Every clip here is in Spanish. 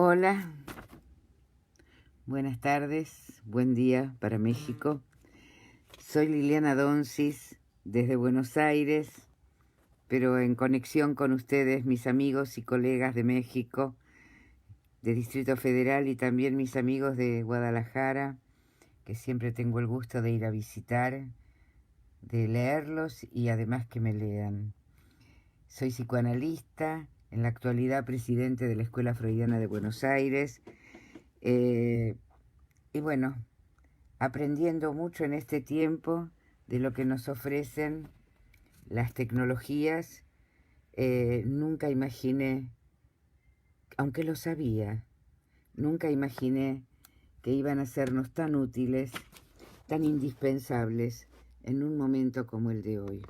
Hola, buenas tardes, buen día para México. Soy Liliana Donsis desde Buenos Aires, pero en conexión con ustedes, mis amigos y colegas de México, de Distrito Federal y también mis amigos de Guadalajara, que siempre tengo el gusto de ir a visitar, de leerlos y además que me lean. Soy psicoanalista, en la actualidad presidente de la Escuela Freudiana de Buenos Aires, y bueno, aprendiendo mucho en este tiempo de lo que nos ofrecen las tecnologías. Nunca imaginé, aunque lo sabía, nunca imaginé que iban a sernos tan útiles, tan indispensables en un momento como el de hoy,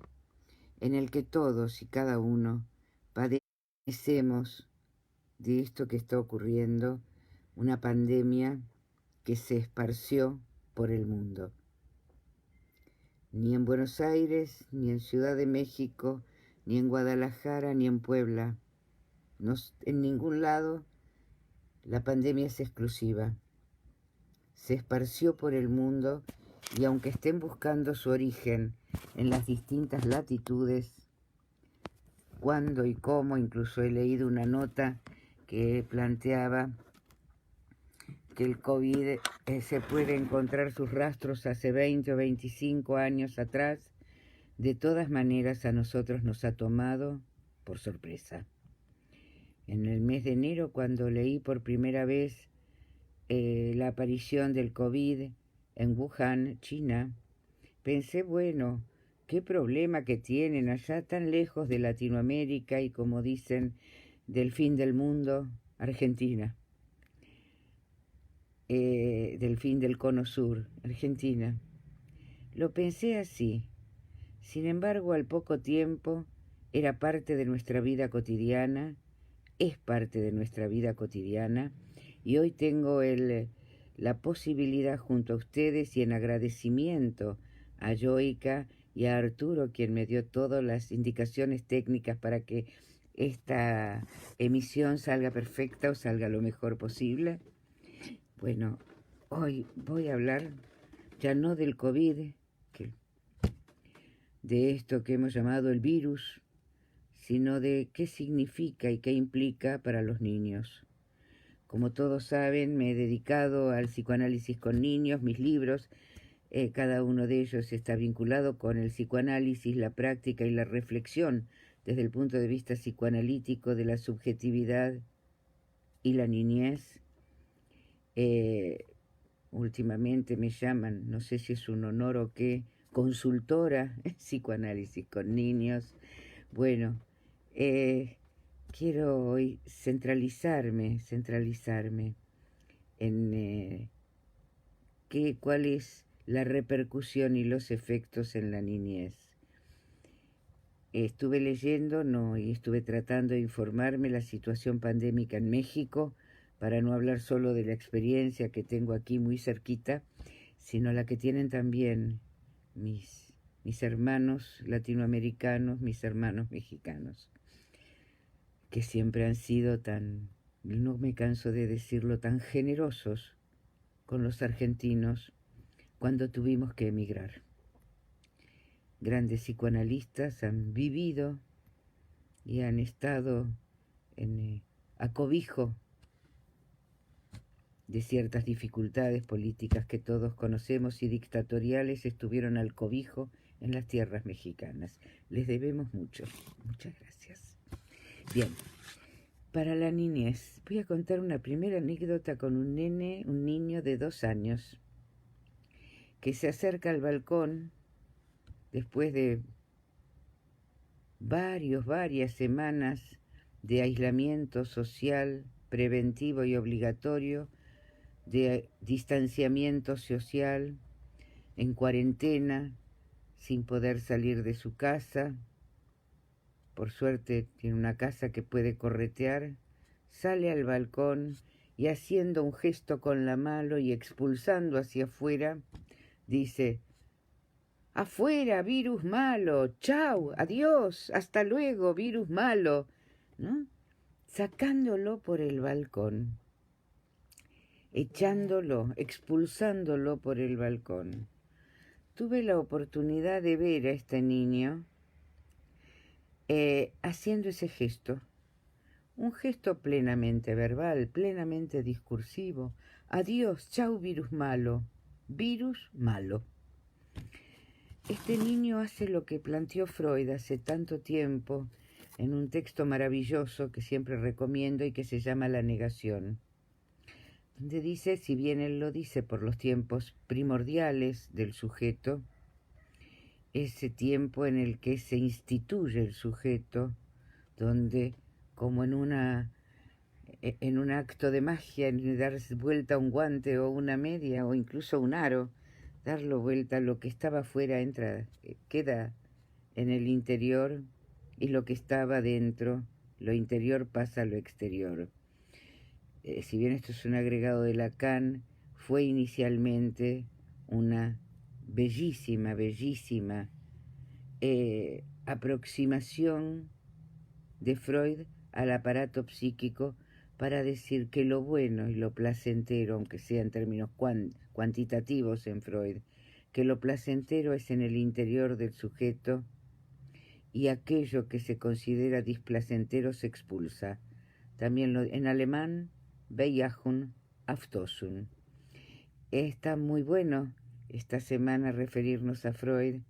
en el que todos y cada uno padecemos de esto que está ocurriendo, una pandemia que se esparció por el mundo. Ni en Buenos Aires, ni en Ciudad de México, ni en Guadalajara, ni en Puebla. En ningún lado la pandemia es exclusiva. Se esparció por el mundo y aunque estén buscando su origen en las distintas latitudes, cuándo y cómo, incluso he leído una nota que planteaba que el COVID se puede encontrar sus rastros hace 20 o 25 años atrás. De todas maneras, a nosotros nos ha tomado por sorpresa. En el mes de enero, cuando leí por primera vez la aparición del COVID en Wuhan, China, pensé, bueno, qué problema que tienen allá tan lejos de Latinoamérica y, como dicen, del fin del mundo, Argentina. Del fin del cono sur, Argentina. Lo pensé así. Sin embargo, al poco tiempo, era parte de nuestra vida cotidiana, es parte de nuestra vida cotidiana, y hoy tengo la posibilidad junto a ustedes y en agradecimiento a Yoica y a Arturo, quien me dio todas las indicaciones técnicas para que esta emisión salga perfecta o salga lo mejor posible. Bueno, hoy voy a hablar ya no del COVID, de esto que hemos llamado el virus, sino de qué significa y qué implica para los niños. Como todos saben, me he dedicado al psicoanálisis con niños, mis libros, cada uno de ellos está vinculado con el psicoanálisis, la práctica y la reflexión desde el punto de vista psicoanalítico de la subjetividad y la niñez. Últimamente me llaman, no sé si es un honor o qué, consultora en psicoanálisis con niños. Bueno, quiero hoy centralizarme en cuál es la repercusión y los efectos en la niñez. Estuve leyendo y estuve tratando de informarme la situación pandémica en México, para no hablar solo de la experiencia que tengo aquí muy cerquita, sino la que tienen también mis hermanos latinoamericanos, mis hermanos mexicanos, que siempre han sido tan, no me canso de decirlo, tan generosos con los argentinos cuando tuvimos que emigrar. Grandes psicoanalistas han vivido y han estado a cobijo de ciertas dificultades políticas que todos conocemos y dictatoriales, estuvieron al cobijo en las tierras mexicanas. Les debemos mucho. Muchas gracias. Bien, para la niñez, voy a contar una primera anécdota con un niño de 2 años, que se acerca al balcón después de varias semanas de aislamiento social, preventivo y obligatorio, de distanciamiento social, en cuarentena, sin poder salir de su casa. Por suerte tiene una casa que puede corretear. Sale al balcón y, haciendo un gesto con la mano y expulsando hacia afuera, dice: «Afuera, virus malo, chau, adiós, hasta luego, virus malo», ¿no? Sacándolo por el balcón. echándolo, expulsándolo por el balcón. Tuve la oportunidad de ver a este niño haciendo ese gesto, un gesto plenamente verbal, plenamente discursivo. Adiós, chau virus malo, virus malo. Este niño hace lo que planteó Freud hace tanto tiempo en un texto maravilloso que siempre recomiendo y que se llama La negación, donde dice, si bien él lo dice por los tiempos primordiales del sujeto, ese tiempo en el que se instituye el sujeto, donde como en un acto de magia, en dar vuelta a un guante o una media o incluso un aro, darlo vuelta, lo que estaba afuera entra, queda en el interior, y lo que estaba dentro, lo interior pasa a lo exterior. Si bien esto es un agregado de Lacan, fue inicialmente una bellísima aproximación de Freud al aparato psíquico para decir que lo bueno y lo placentero, aunque sea en términos cuantitativos en Freud, que lo placentero es en el interior del sujeto y aquello que se considera displacentero se expulsa. También en alemán, Bejahung, Aftosun. Está muy bueno esta semana referirnos a Freud.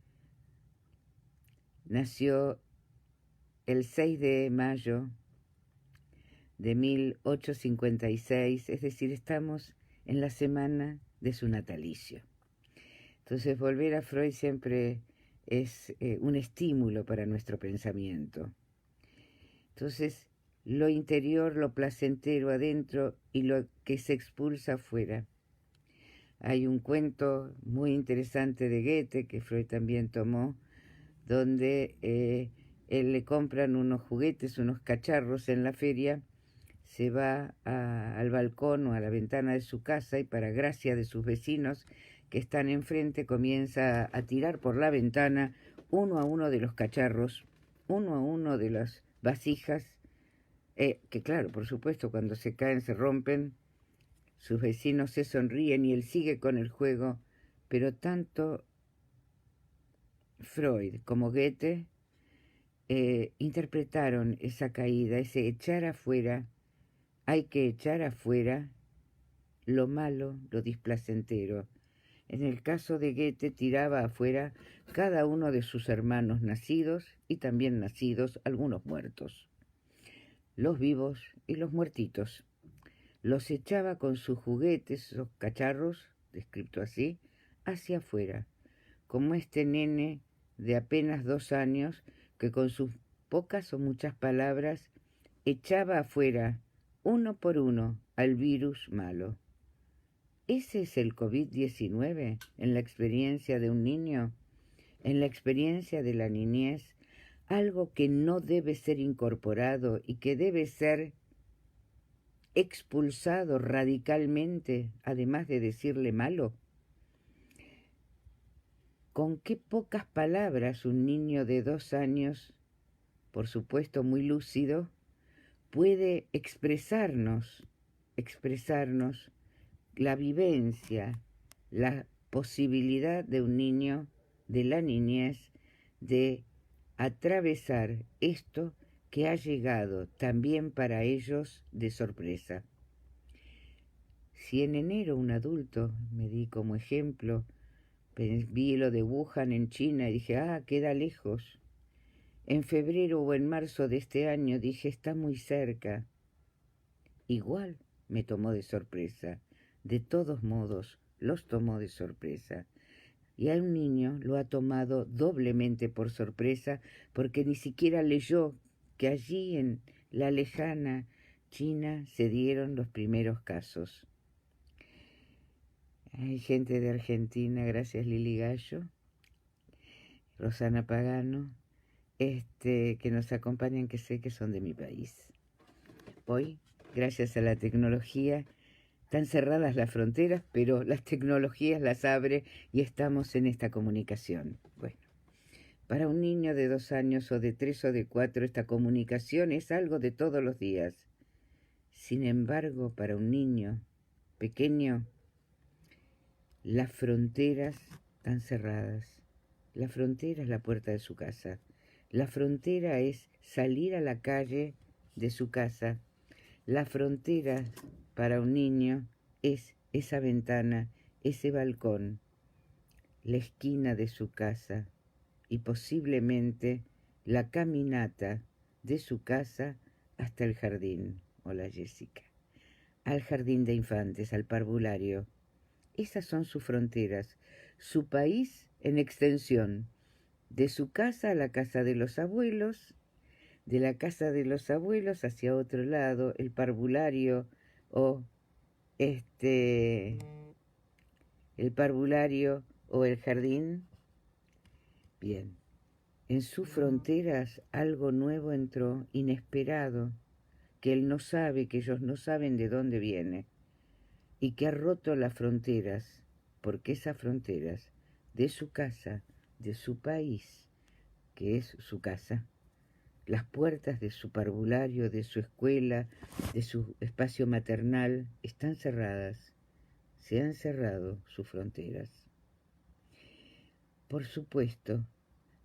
Nació el 6 de mayo de 1856, es decir, estamos en la semana de su natalicio. Entonces, volver a Freud siempre es un estímulo para nuestro pensamiento. Entonces, lo interior, lo placentero adentro y lo que se expulsa afuera. Hay un cuento muy interesante de Goethe, que Freud también tomó, donde él le compran unos juguetes, unos cacharros en la feria, se va al balcón o a la ventana de su casa y para gracia de sus vecinos que están enfrente comienza a tirar por la ventana uno a uno de los cacharros, uno a uno de las vasijas, que claro, por supuesto, cuando se caen se rompen, sus vecinos se sonríen y él sigue con el juego, pero tanto Freud como Goethe interpretaron esa caída, ese echar afuera. Hay que echar afuera lo malo, lo displacentero. En el caso de Goethe tiraba afuera cada uno de sus hermanos nacidos y también nacidos, algunos muertos, los vivos y los muertitos. Los echaba con sus juguetes, esos cacharros, descrito así, hacia afuera, como este nene de apenas 2 años que con sus pocas o muchas palabras echaba afuera, uno por uno, al virus malo. ¿Ese es el COVID-19 en la experiencia de un niño, en la experiencia de la niñez? Algo que no debe ser incorporado y que debe ser expulsado radicalmente, además de decirle malo. Con qué pocas palabras un niño de 2 años, por supuesto muy lúcido, puede expresarnos la vivencia, la posibilidad de un niño, de la niñez, de atravesar esto que ha llegado también para ellos de sorpresa. Si en enero un adulto, me di como ejemplo, vi lo de Wuhan en China y dije, queda lejos. En febrero o en marzo de este año dije, está muy cerca. Igual me tomó de sorpresa. De todos modos, los tomó de sorpresa. Y a un niño lo ha tomado doblemente por sorpresa porque ni siquiera leyó que allí en la lejana China se dieron los primeros casos. Hay gente de Argentina, gracias Lili Gallo, Rosana Pagano, que nos acompañan, que sé que son de mi país. Hoy, gracias a la tecnología, están cerradas las fronteras, pero las tecnologías las abre y estamos en esta comunicación. Bueno, para un niño de 2 años o de 3 o de 4, esta comunicación es algo de todos los días. Sin embargo, para un niño pequeño, las fronteras están cerradas. La frontera es la puerta de su casa. La frontera es salir a la calle de su casa. La frontera para un niño es esa ventana, ese balcón, la esquina de su casa y posiblemente la caminata de su casa hasta el jardín. Hola Jessica. Al jardín de infantes, al parvulario. Esas son sus fronteras, su país en extensión, de su casa a la casa de los abuelos, de la casa de los abuelos hacia otro lado, el parvulario o el parvulario o el jardín. Bien, en sus fronteras algo nuevo entró, inesperado, que él no sabe, que ellos no saben de dónde viene, y que ha roto las fronteras, porque esas fronteras de su casa, de su país, que es su casa, las puertas de su parvulario, de su escuela, de su espacio maternal, están cerradas. Se han cerrado sus fronteras. Por supuesto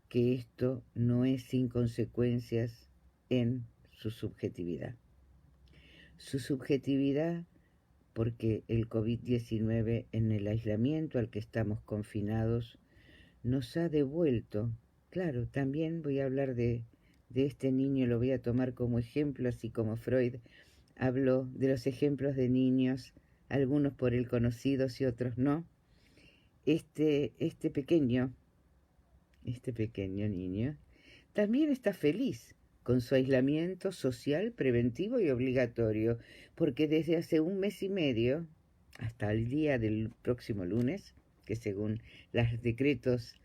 que esto no es sin consecuencias en su subjetividad. Su subjetividad porque el COVID-19 en el aislamiento al que estamos confinados nos ha devuelto. Claro, también voy a hablar de este niño, lo voy a tomar como ejemplo, así como Freud habló de los ejemplos de niños, algunos por él conocidos y otros no. Este pequeño niño también está feliz con su aislamiento social, preventivo y obligatorio, porque desde hace 1 mes y medio, hasta el día del próximo lunes, que según los decretos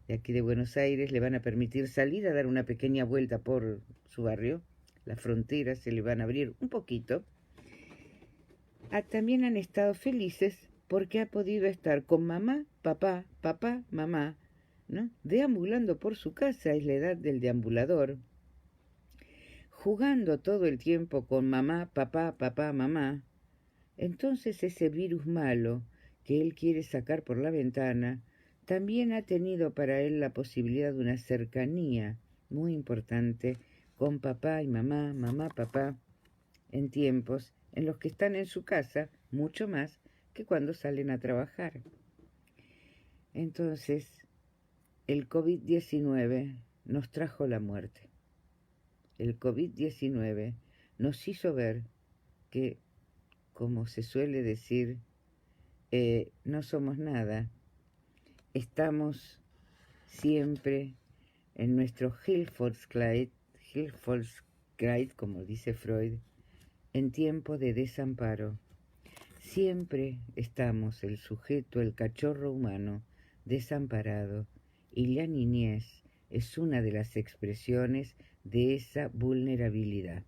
de aquí de Buenos Aires le van a permitir salir a dar una pequeña vuelta por su barrio, las fronteras se le van a abrir un poquito, también han estado felices porque ha podido estar con mamá, papá, mamá, ¿no? Deambulando por su casa, es la edad del deambulador, jugando todo el tiempo con mamá, papá, mamá. Entonces ese virus malo que él quiere sacar por la ventana también ha tenido para él la posibilidad de una cercanía muy importante con papá y mamá, papá, en tiempos en los que están en su casa mucho más que cuando salen a trabajar. Entonces, el COVID-19 nos trajo la muerte. El COVID-19 nos hizo ver que, como se suele decir, no somos nada. Estamos siempre en nuestro Hilfsgleich, como dice Freud, en tiempo de desamparo. Siempre estamos el sujeto, el cachorro humano, desamparado, y la niñez es una de las expresiones de esa vulnerabilidad.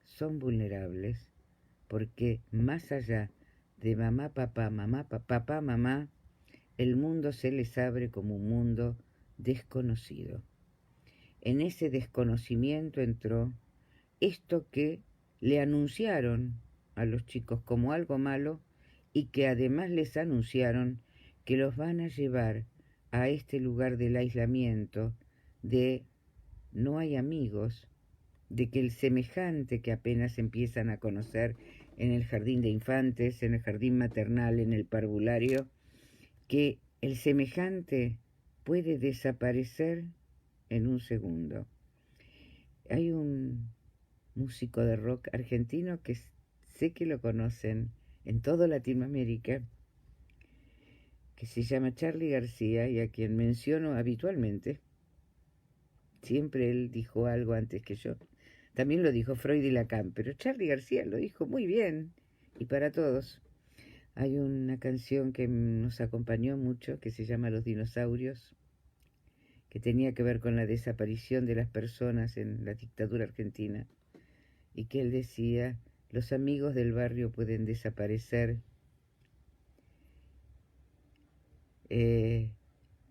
Son vulnerables porque más allá de mamá, papá, mamá, el mundo se les abre como un mundo desconocido. En ese desconocimiento entró esto que le anunciaron a los chicos como algo malo y que además les anunciaron que los van a llevar a este lugar del aislamiento, de no hay amigos, de que el semejante que apenas empiezan a conocer en el jardín de infantes, en el jardín maternal, en el parvulario, que el semejante puede desaparecer en un segundo. Hay un músico de rock argentino que sé que lo conocen en toda Latinoamérica, que se llama Charly García y a quien menciono habitualmente. Siempre él dijo algo antes que yo. También lo dijo Freud y Lacan, pero Charly García lo dijo muy bien y para todos. Hay una canción que nos acompañó mucho que se llama Los dinosaurios, que tenía que ver con la desaparición de las personas en la dictadura argentina, y que él decía: los amigos del barrio pueden desaparecer,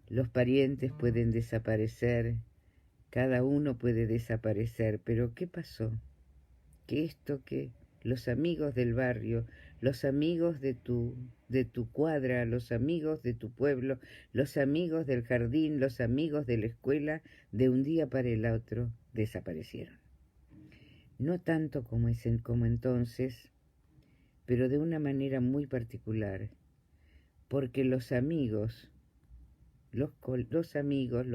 los parientes pueden desaparecer, cada uno puede desaparecer, pero ¿qué pasó? Que esto que los amigos del barrio, los amigos de tu cuadra, los amigos de tu pueblo, los amigos del jardín, los amigos de la escuela, de un día para el otro desaparecieron. No tanto como entonces, pero de una manera muy particular, porque los amigos, los conocidos,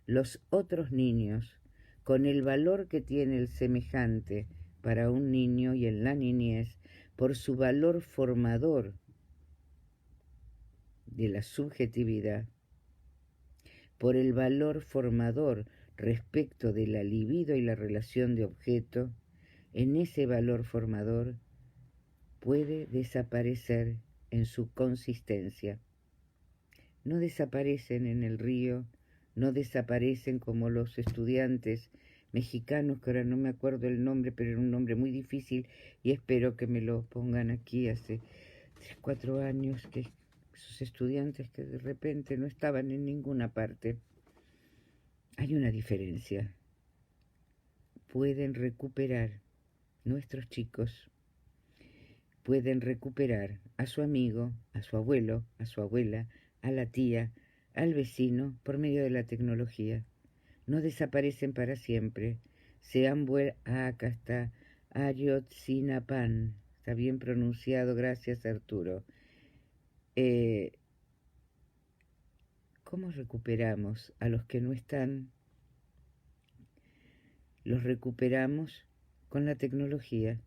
los otros niños, con el valor que tiene el semejante para un niño y en la niñez, por su valor formador de la subjetividad, por el valor formador respecto de la libido y la relación de objeto, en ese valor formador puede desaparecer en su consistencia. No desaparecen en el río, no desaparecen como los estudiantes mexicanos, que ahora no me acuerdo el nombre, pero era un nombre muy difícil y espero que me lo pongan aquí hace 3, 4 años, que esos estudiantes que de repente no estaban en ninguna parte. Hay una diferencia. Pueden recuperar, nuestros chicos, pueden recuperar a su amigo, a su abuelo, a su abuela, a la tía, al vecino, por medio de la tecnología. No desaparecen para siempre. Se han vuelto... acá está. Ayotzinapán. Está bien pronunciado, gracias Arturo. ¿Cómo recuperamos a los que no están? Los recuperamos con la tecnología.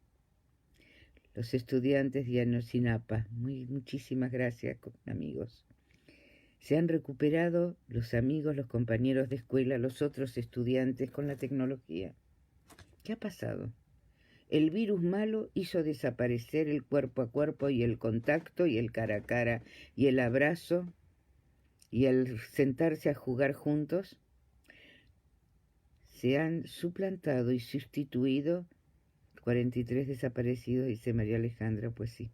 Los estudiantes de Ayotzinapa, muchísimas gracias, amigos. Se han recuperado los amigos, los compañeros de escuela, los otros estudiantes con la tecnología. ¿Qué ha pasado? El virus malo hizo desaparecer el cuerpo a cuerpo y el contacto y el cara a cara y el abrazo y el sentarse a jugar juntos. Se han suplantado y sustituido 43 desaparecidos, dice María Alejandra. Pues sí,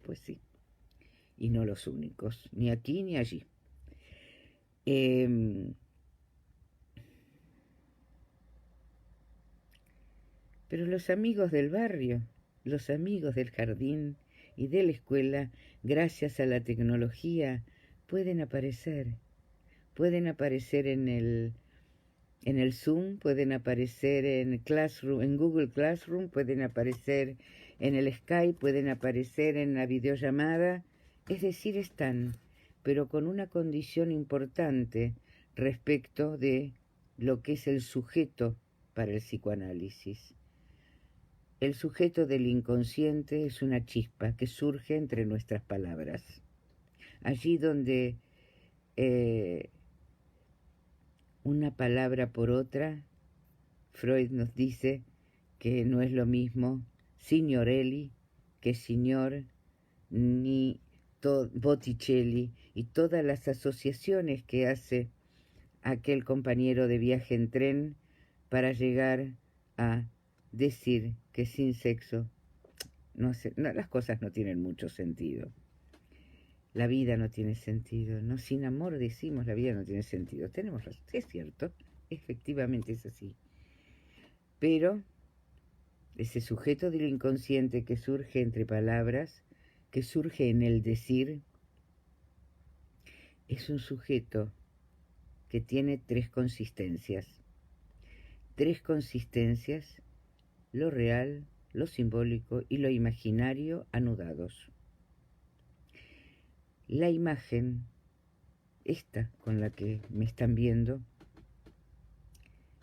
pues sí. Y no los únicos, ni aquí ni allí. Pero los amigos del barrio, los amigos del jardín y de la escuela, gracias a la tecnología, pueden aparecer en el Zoom, pueden aparecer en Classroom, en Google Classroom, pueden aparecer en el Skype, pueden aparecer en la videollamada, es decir, están, pero con una condición importante respecto de lo que es el sujeto para el psicoanálisis. El sujeto del inconsciente es una chispa que surge entre nuestras palabras. Allí donde una palabra por otra, Freud nos dice que no es lo mismo signorelli que signor, ni Botticelli, y todas las asociaciones que hace aquel compañero de viaje en tren para llegar a decir que sin sexo las cosas no tienen mucho sentido. La vida no tiene sentido, no, sin amor decimos la vida no tiene sentido. Tenemos razón, es cierto, efectivamente es así. Pero ese sujeto del inconsciente que surge entre palabras, que surge en el decir, es un sujeto que tiene 3 consistencias. 3 consistencias, lo real, lo simbólico y lo imaginario anudados. La imagen, esta con la que me están viendo,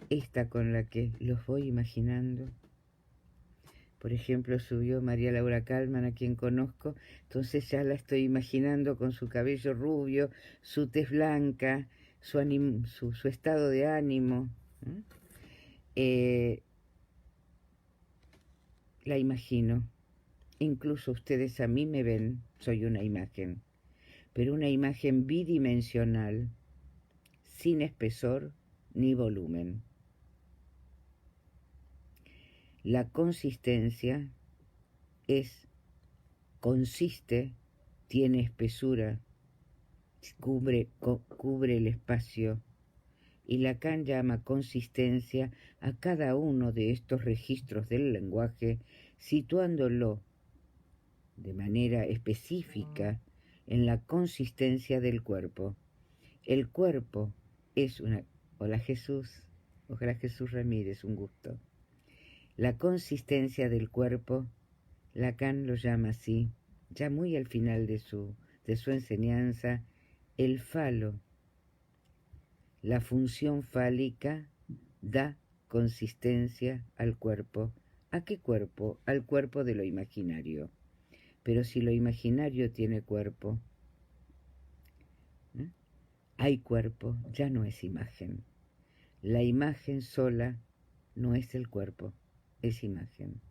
esta con la que los voy imaginando. Por ejemplo, subió María Laura Kalman, a quien conozco, entonces ya la estoy imaginando con su cabello rubio, su tez blanca, su estado de ánimo. La imagino. Incluso ustedes a mí me ven, soy una imagen, pero una imagen bidimensional, sin espesor ni volumen. La consistencia consiste, tiene espesura, cubre el espacio, y Lacan llama consistencia a cada uno de estos registros del lenguaje, situándolo de manera específica en la consistencia del cuerpo. El cuerpo es una... Hola Jesús, ojalá Jesús Ramírez, un gusto. La consistencia del cuerpo, Lacan lo llama así, ya muy al final de su enseñanza, el falo. La función fálica da consistencia al cuerpo. ¿A qué cuerpo? Al cuerpo de lo imaginario. Pero si lo imaginario tiene cuerpo, ¿eh? Hay cuerpo, ya no es imagen. La imagen sola no es el cuerpo, es imagen.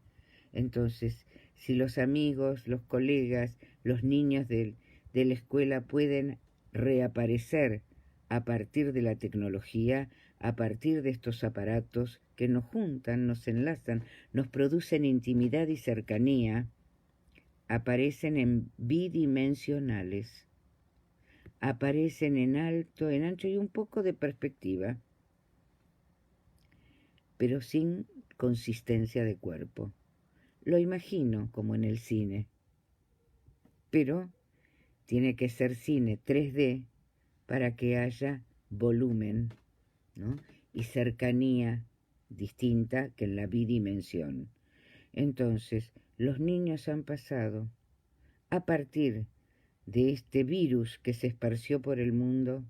Entonces, si los amigos, los colegas, los niños de la escuela pueden reaparecer a partir de la tecnología, a partir de estos aparatos que nos juntan, nos enlazan, nos producen intimidad y cercanía, aparecen en bidimensionales, aparecen en alto, en ancho y un poco de perspectiva, pero sin consistencia de cuerpo. Lo imagino como en el cine, pero tiene que ser cine 3D para que haya volumen, ¿no? Y cercanía distinta que en la bidimensión. Entonces, los niños han pasado, a partir de este virus que se esparció por el mundo,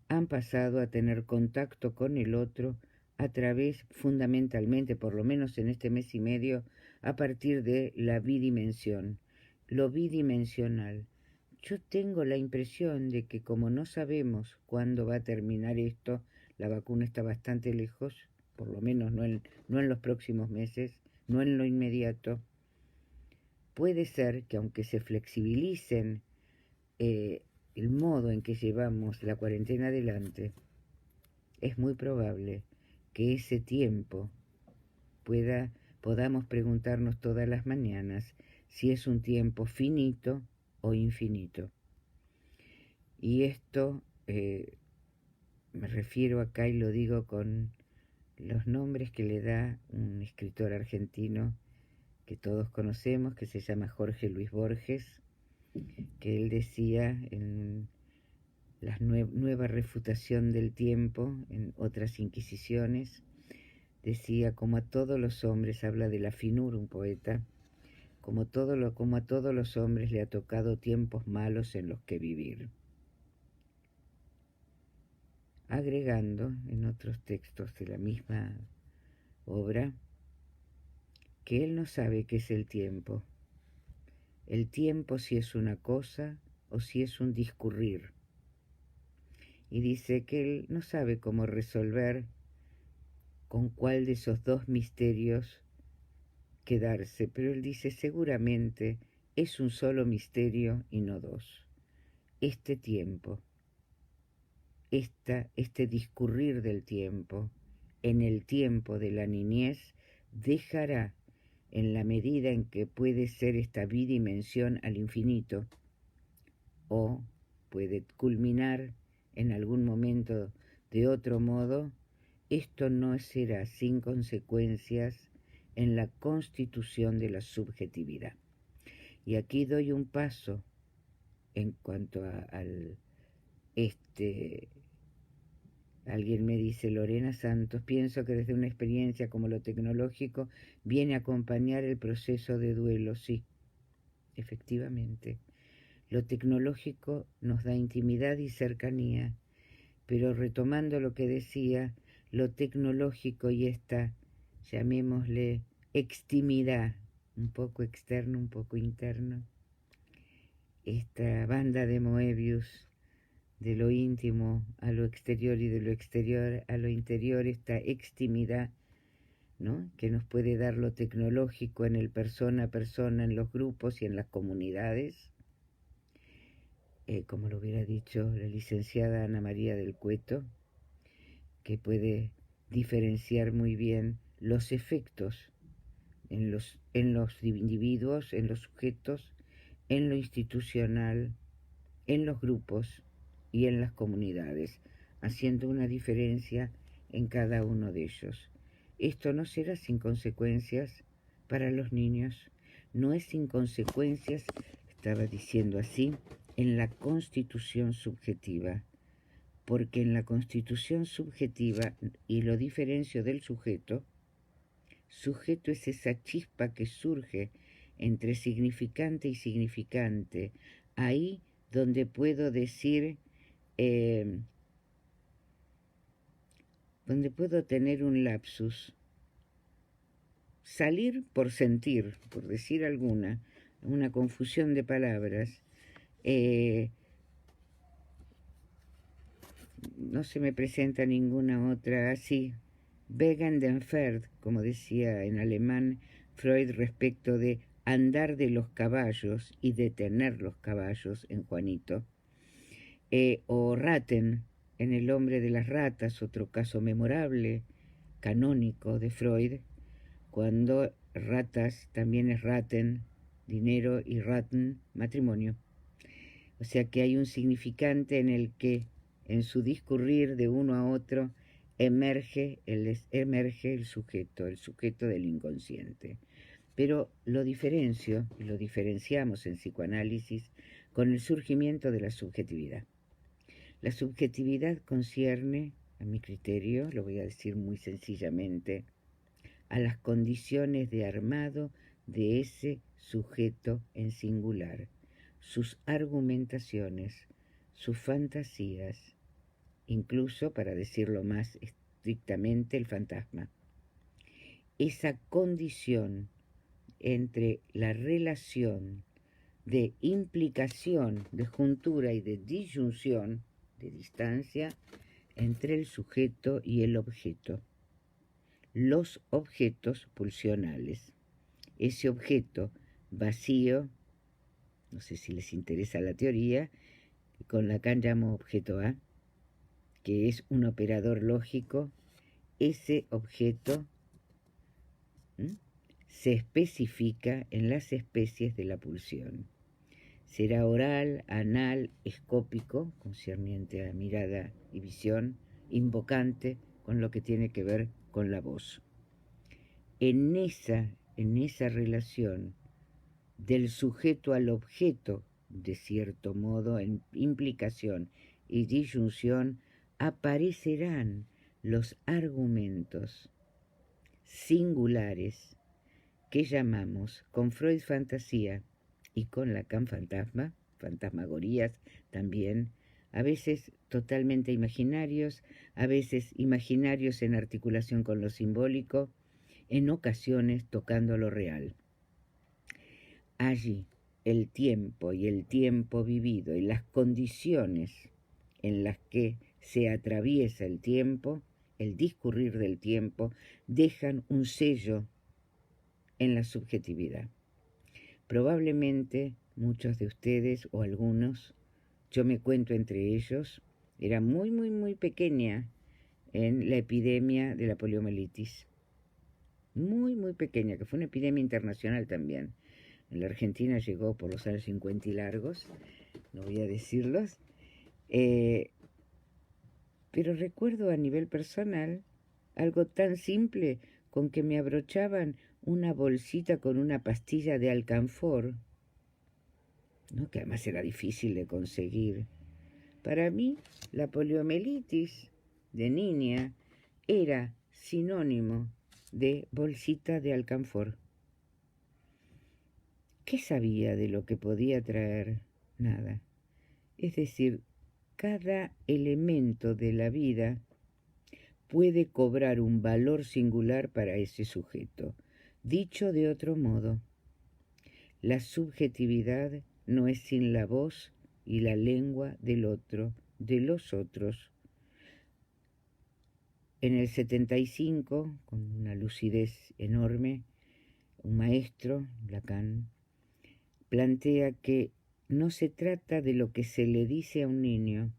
han pasado a tener contacto con el otro a través, fundamentalmente, por lo menos en este mes y medio, a partir de la bidimensión, lo bidimensional. Yo tengo la impresión de que como no sabemos cuándo va a terminar esto, la vacuna está bastante lejos, por lo menos no en los próximos meses, no en lo inmediato. Puede ser que aunque se flexibilicen el modo en que llevamos la cuarentena adelante, es muy probable que ese tiempo podamos preguntarnos todas las mañanas si es un tiempo finito o infinito. Y esto me refiero acá y lo digo con los nombres que le da un escritor argentino que todos conocemos, que se llama Jorge Luis Borges, que él decía en la nueva refutación del tiempo, en otras inquisiciones, decía, como a todos los hombres, habla de la finura, un poeta, como a todos los hombres le ha tocado tiempos malos en los que vivir. Agregando en otros textos de la misma obra que él no sabe qué es el tiempo si es una cosa o si es un discurrir. Y dice que él no sabe cómo resolver con cuál de esos dos misterios quedarse, pero él dice seguramente es un solo misterio y no dos. Este tiempo, este discurrir del tiempo, en el tiempo de la niñez, dejará, en la medida en que puede ser esta bidimensión al infinito, o puede culminar en algún momento de otro modo, esto no será sin consecuencias en la constitución de la subjetividad. Y aquí doy un paso en cuanto al alguien me dice, Lorena Santos, pienso que desde una experiencia como lo tecnológico viene a acompañar el proceso de duelo. Sí, efectivamente. Lo tecnológico nos da intimidad y cercanía, pero retomando lo que decía, lo tecnológico y esta, llamémosle, extimidad, un poco externo, un poco interno, esta banda de Moebius, de lo íntimo a lo exterior y de lo exterior a lo interior, esta extimidad, ¿no?, que nos puede dar lo tecnológico en el persona a persona, en los grupos y en las comunidades, como lo hubiera dicho la licenciada Ana María del Cueto, que puede diferenciar muy bien los efectos en los individuos, en los sujetos, en lo institucional, en los grupos y en las comunidades, haciendo una diferencia en cada uno de ellos. Esto no será sin consecuencias para los niños, no es sin consecuencias, estaba diciendo así, en la constitución subjetiva, porque en la constitución subjetiva, y lo diferencio del sujeto es esa chispa que surge entre significante y significante, ahí donde puedo decir, donde puedo tener un lapsus, salir por sentir, por decir alguna, una confusión de palabras, no se me presenta ninguna otra así. Wegen den Pferd, como decía en alemán Freud respecto de andar de los caballos y detener los caballos en Juanito, o Ratten en El hombre de las ratas, otro caso memorable, canónico de Freud, cuando ratas también es Ratten, dinero, y Ratten, matrimonio. O sea que hay un significante en el que, en su discurrir de uno a otro, emerge el sujeto del inconsciente. Pero lo diferencio, y lo diferenciamos en psicoanálisis, con el surgimiento de la subjetividad. La subjetividad concierne, a mi criterio, lo voy a decir muy sencillamente, a las condiciones de armado de ese sujeto en singular, sus argumentaciones, sus fantasías, incluso, para decirlo más estrictamente, el fantasma. Esa condición entre la relación de implicación, de juntura y de disyunción, de distancia, entre el sujeto y el objeto. Los objetos pulsionales. Ese objeto vacío, no sé si les interesa la teoría, con Lacan llamo objeto A, que es un operador lógico. Ese objeto se especifica en las especies de la pulsión. Será oral, anal, escópico, concerniente a mirada y visión, invocante, con lo que tiene que ver con la voz. En esa relación del sujeto al objeto, de cierto modo, en implicación y disyunción, aparecerán los argumentos singulares que llamamos, con Freud fantasía y con Lacan fantasma, fantasmagorías también, a veces totalmente imaginarios, a veces imaginarios en articulación con lo simbólico, en ocasiones tocando lo real. Allí el tiempo y el tiempo vivido y las condiciones en las que se atraviesa el tiempo, el discurrir del tiempo, dejan un sello en la subjetividad. Probablemente muchos de ustedes o algunos, yo me cuento entre ellos, era muy pequeña en la epidemia de la poliomielitis. Muy pequeña, que fue una epidemia internacional también. En la Argentina llegó por los años 50 y largos, no voy a decirlos, pero recuerdo a nivel personal algo tan simple con que me abrochaban una bolsita con una pastilla de alcanfor, ¿no? Que además era difícil de conseguir. Para mí, la poliomielitis de niña era sinónimo de bolsita de alcanfor. ¿Qué sabía de lo que podía traer? Nada. Es decir, cada elemento de la vida puede cobrar un valor singular para ese sujeto. Dicho de otro modo, la subjetividad no es sin la voz y la lengua del otro, de los otros. En el 75, con una lucidez enorme, un maestro, Lacan, plantea que no se trata de lo que se le dice a un niño,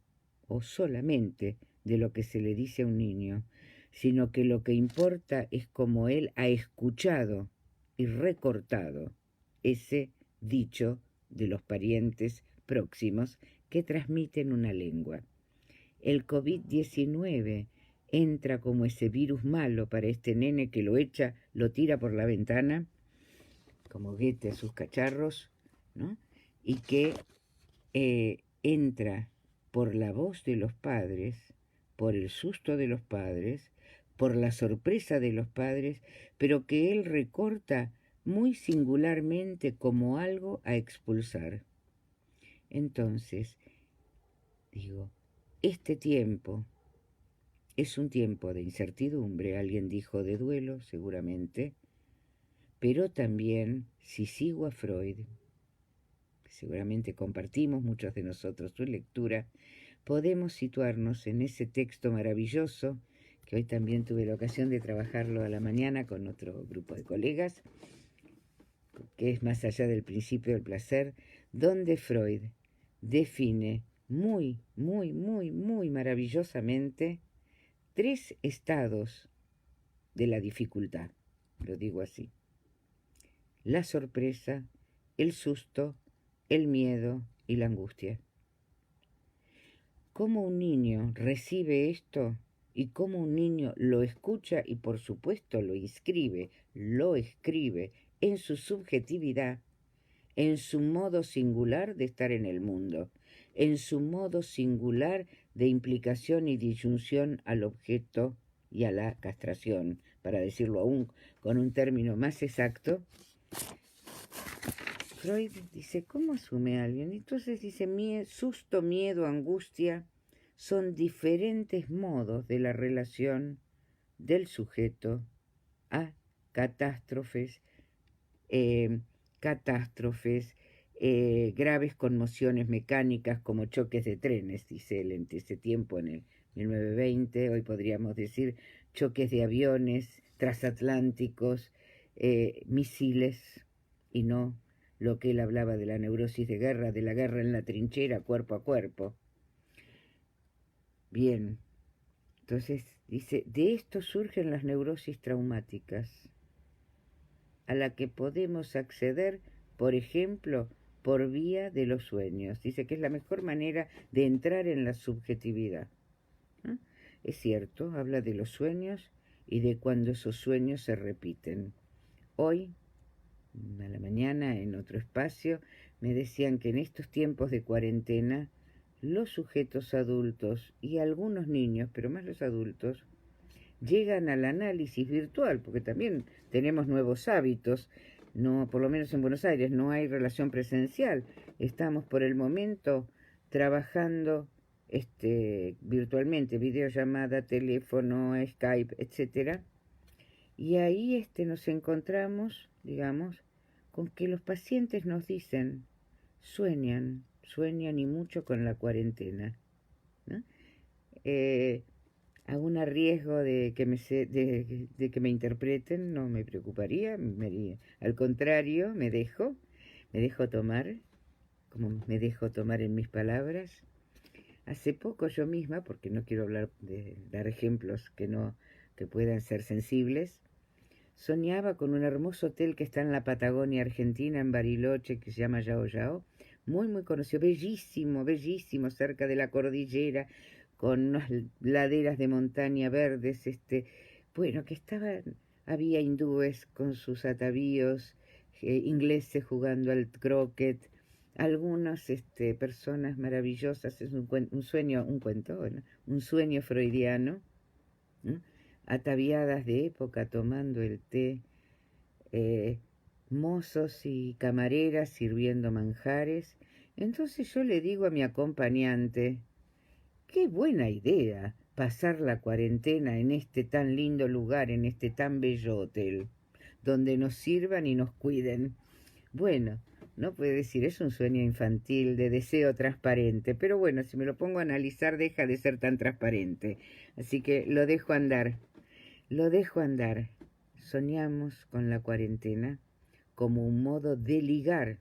o solamente de lo que se le dice a un niño, sino que lo que importa es cómo él ha escuchado y recortado ese dicho de los parientes próximos que transmiten una lengua. El COVID-19 entra como ese virus malo para este nene que lo echa, lo tira por la ventana, como Goethe a sus cacharros, ¿no? Y que entra por la voz de los padres, por el susto de los padres, por la sorpresa de los padres, pero que él recorta muy singularmente como algo a expulsar. Entonces, digo, este tiempo es un tiempo de incertidumbre, alguien dijo de duelo seguramente, pero también, si sigo a Freud, seguramente compartimos muchos de nosotros su lectura, podemos situarnos en ese texto maravilloso, que hoy también tuve la ocasión de trabajarlo a la mañana con otro grupo de colegas, que es Más allá del principio del placer, donde Freud define muy maravillosamente 3 estados de la dificultad, lo digo así: la sorpresa, el susto, el miedo y la angustia. Cómo un niño recibe esto y cómo un niño lo escucha y por supuesto lo escribe en su subjetividad, en su modo singular de estar en el mundo, en su modo singular de implicación y disyunción al objeto y a la castración, para decirlo aún con un término más exacto. Freud dice, ¿cómo asume a alguien? Entonces dice, susto, miedo, angustia son diferentes modos de la relación del sujeto a catástrofes, graves conmociones mecánicas como choques de trenes, dice él en ese tiempo, en el 1920, hoy podríamos decir choques de aviones transatlánticos, misiles, y no lo que él hablaba de la neurosis de guerra, de la guerra en la trinchera, cuerpo a cuerpo. Bien, entonces dice, de esto surgen las neurosis traumáticas, a la que podemos acceder, por ejemplo, por vía de los sueños. Dice que es la mejor manera de entrar en la subjetividad. ¿Eh? Es cierto, habla de los sueños y de cuando esos sueños se repiten. Hoy, a la mañana, en otro espacio, me decían que en estos tiempos de cuarentena, los sujetos adultos y algunos niños, pero más los adultos, llegan al análisis virtual, porque también tenemos nuevos hábitos, no, por lo menos en Buenos Aires no hay relación presencial, estamos por el momento trabajando virtualmente, videollamada, teléfono, Skype, etcétera, y ahí nos encontramos, digamos, con que los pacientes nos dicen, sueñan y mucho con la cuarentena, ¿no? A un riesgo de que me interpreten, no me preocuparía, al contrario, me dejo tomar, como me dejo tomar en mis palabras. Hace poco yo misma, porque no quiero dar ejemplos que puedan ser sensibles, soñaba con un hermoso hotel que está en la Patagonia Argentina, en Bariloche, que se llama Yao Yao, muy conocido, bellísimo, cerca de la cordillera, con unas laderas de montaña verdes, bueno, que había hindúes con sus atavíos, ingleses jugando al croquet, algunas personas maravillosas, es un sueño freudiano, ¿no? Ataviadas de época tomando el té, mozos y camareras sirviendo manjares. Entonces yo le digo a mi acompañante, qué buena idea pasar la cuarentena en este tan lindo lugar, en este tan bello hotel, donde nos sirvan y nos cuiden. Bueno, no puede decir, es un sueño infantil de deseo transparente, pero bueno, si me lo pongo a analizar deja de ser tan transparente. Así que lo dejo andar. Soñamos con la cuarentena como un modo de ligar,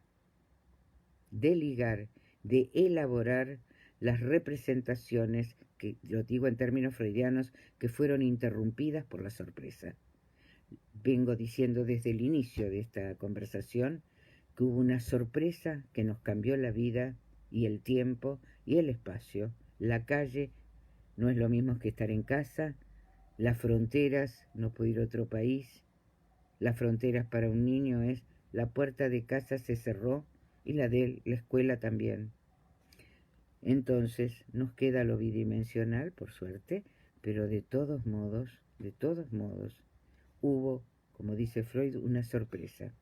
de elaborar las representaciones, que lo digo en términos freudianos, que fueron interrumpidas por la sorpresa. Vengo diciendo desde el inicio de esta conversación que hubo una sorpresa que nos cambió la vida y el tiempo y el espacio. La calle no es lo mismo que estar en casa, las fronteras, no puedo ir a otro país, las fronteras para un niño es la puerta de casa se cerró y la de la escuela también. Entonces nos queda lo bidimensional, por suerte, pero de todos modos, hubo, como dice Freud, una sorpresa.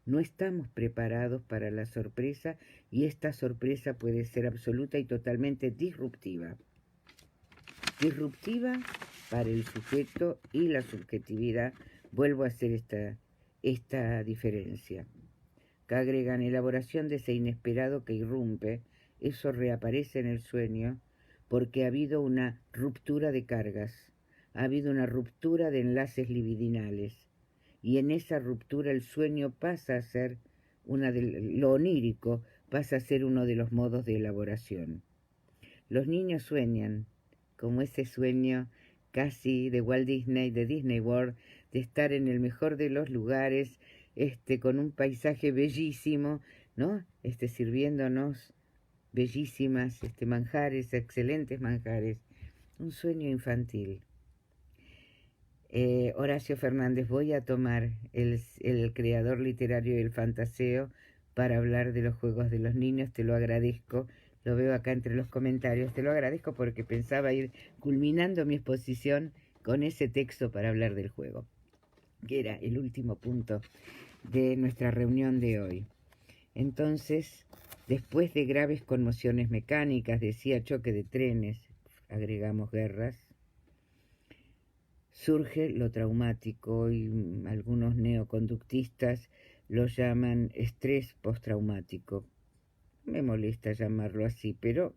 No estamos preparados para la sorpresa y esta sorpresa puede ser absoluta y totalmente disruptiva. Disruptiva para el sujeto y la subjetividad. Vuelvo a hacer esta diferencia. Que agregan elaboración de ese inesperado que irrumpe, eso reaparece en el sueño porque ha habido una ruptura de cargas, ha habido una ruptura de enlaces libidinales, y en esa ruptura el sueño pasa a ser lo onírico pasa a ser uno de los modos de elaboración. Los niños sueñan, como ese sueño casi de Walt Disney, de Disney World, de estar en el mejor de los lugares, con un paisaje bellísimo, ¿no? Sirviéndonos bellísimas manjares, excelentes manjares. Un sueño infantil. Horacio Fernández, voy a tomar el creador literario del fantaseo para hablar de los juegos de los niños, te lo agradezco. Lo veo acá entre los comentarios. Te lo agradezco porque pensaba ir culminando mi exposición con ese texto para hablar del juego, que era el último punto de nuestra reunión de hoy. Entonces, después de graves conmociones mecánicas, decía choque de trenes, agregamos guerras, surge lo traumático y algunos neoconductistas lo llaman estrés postraumático. Me molesta llamarlo así, pero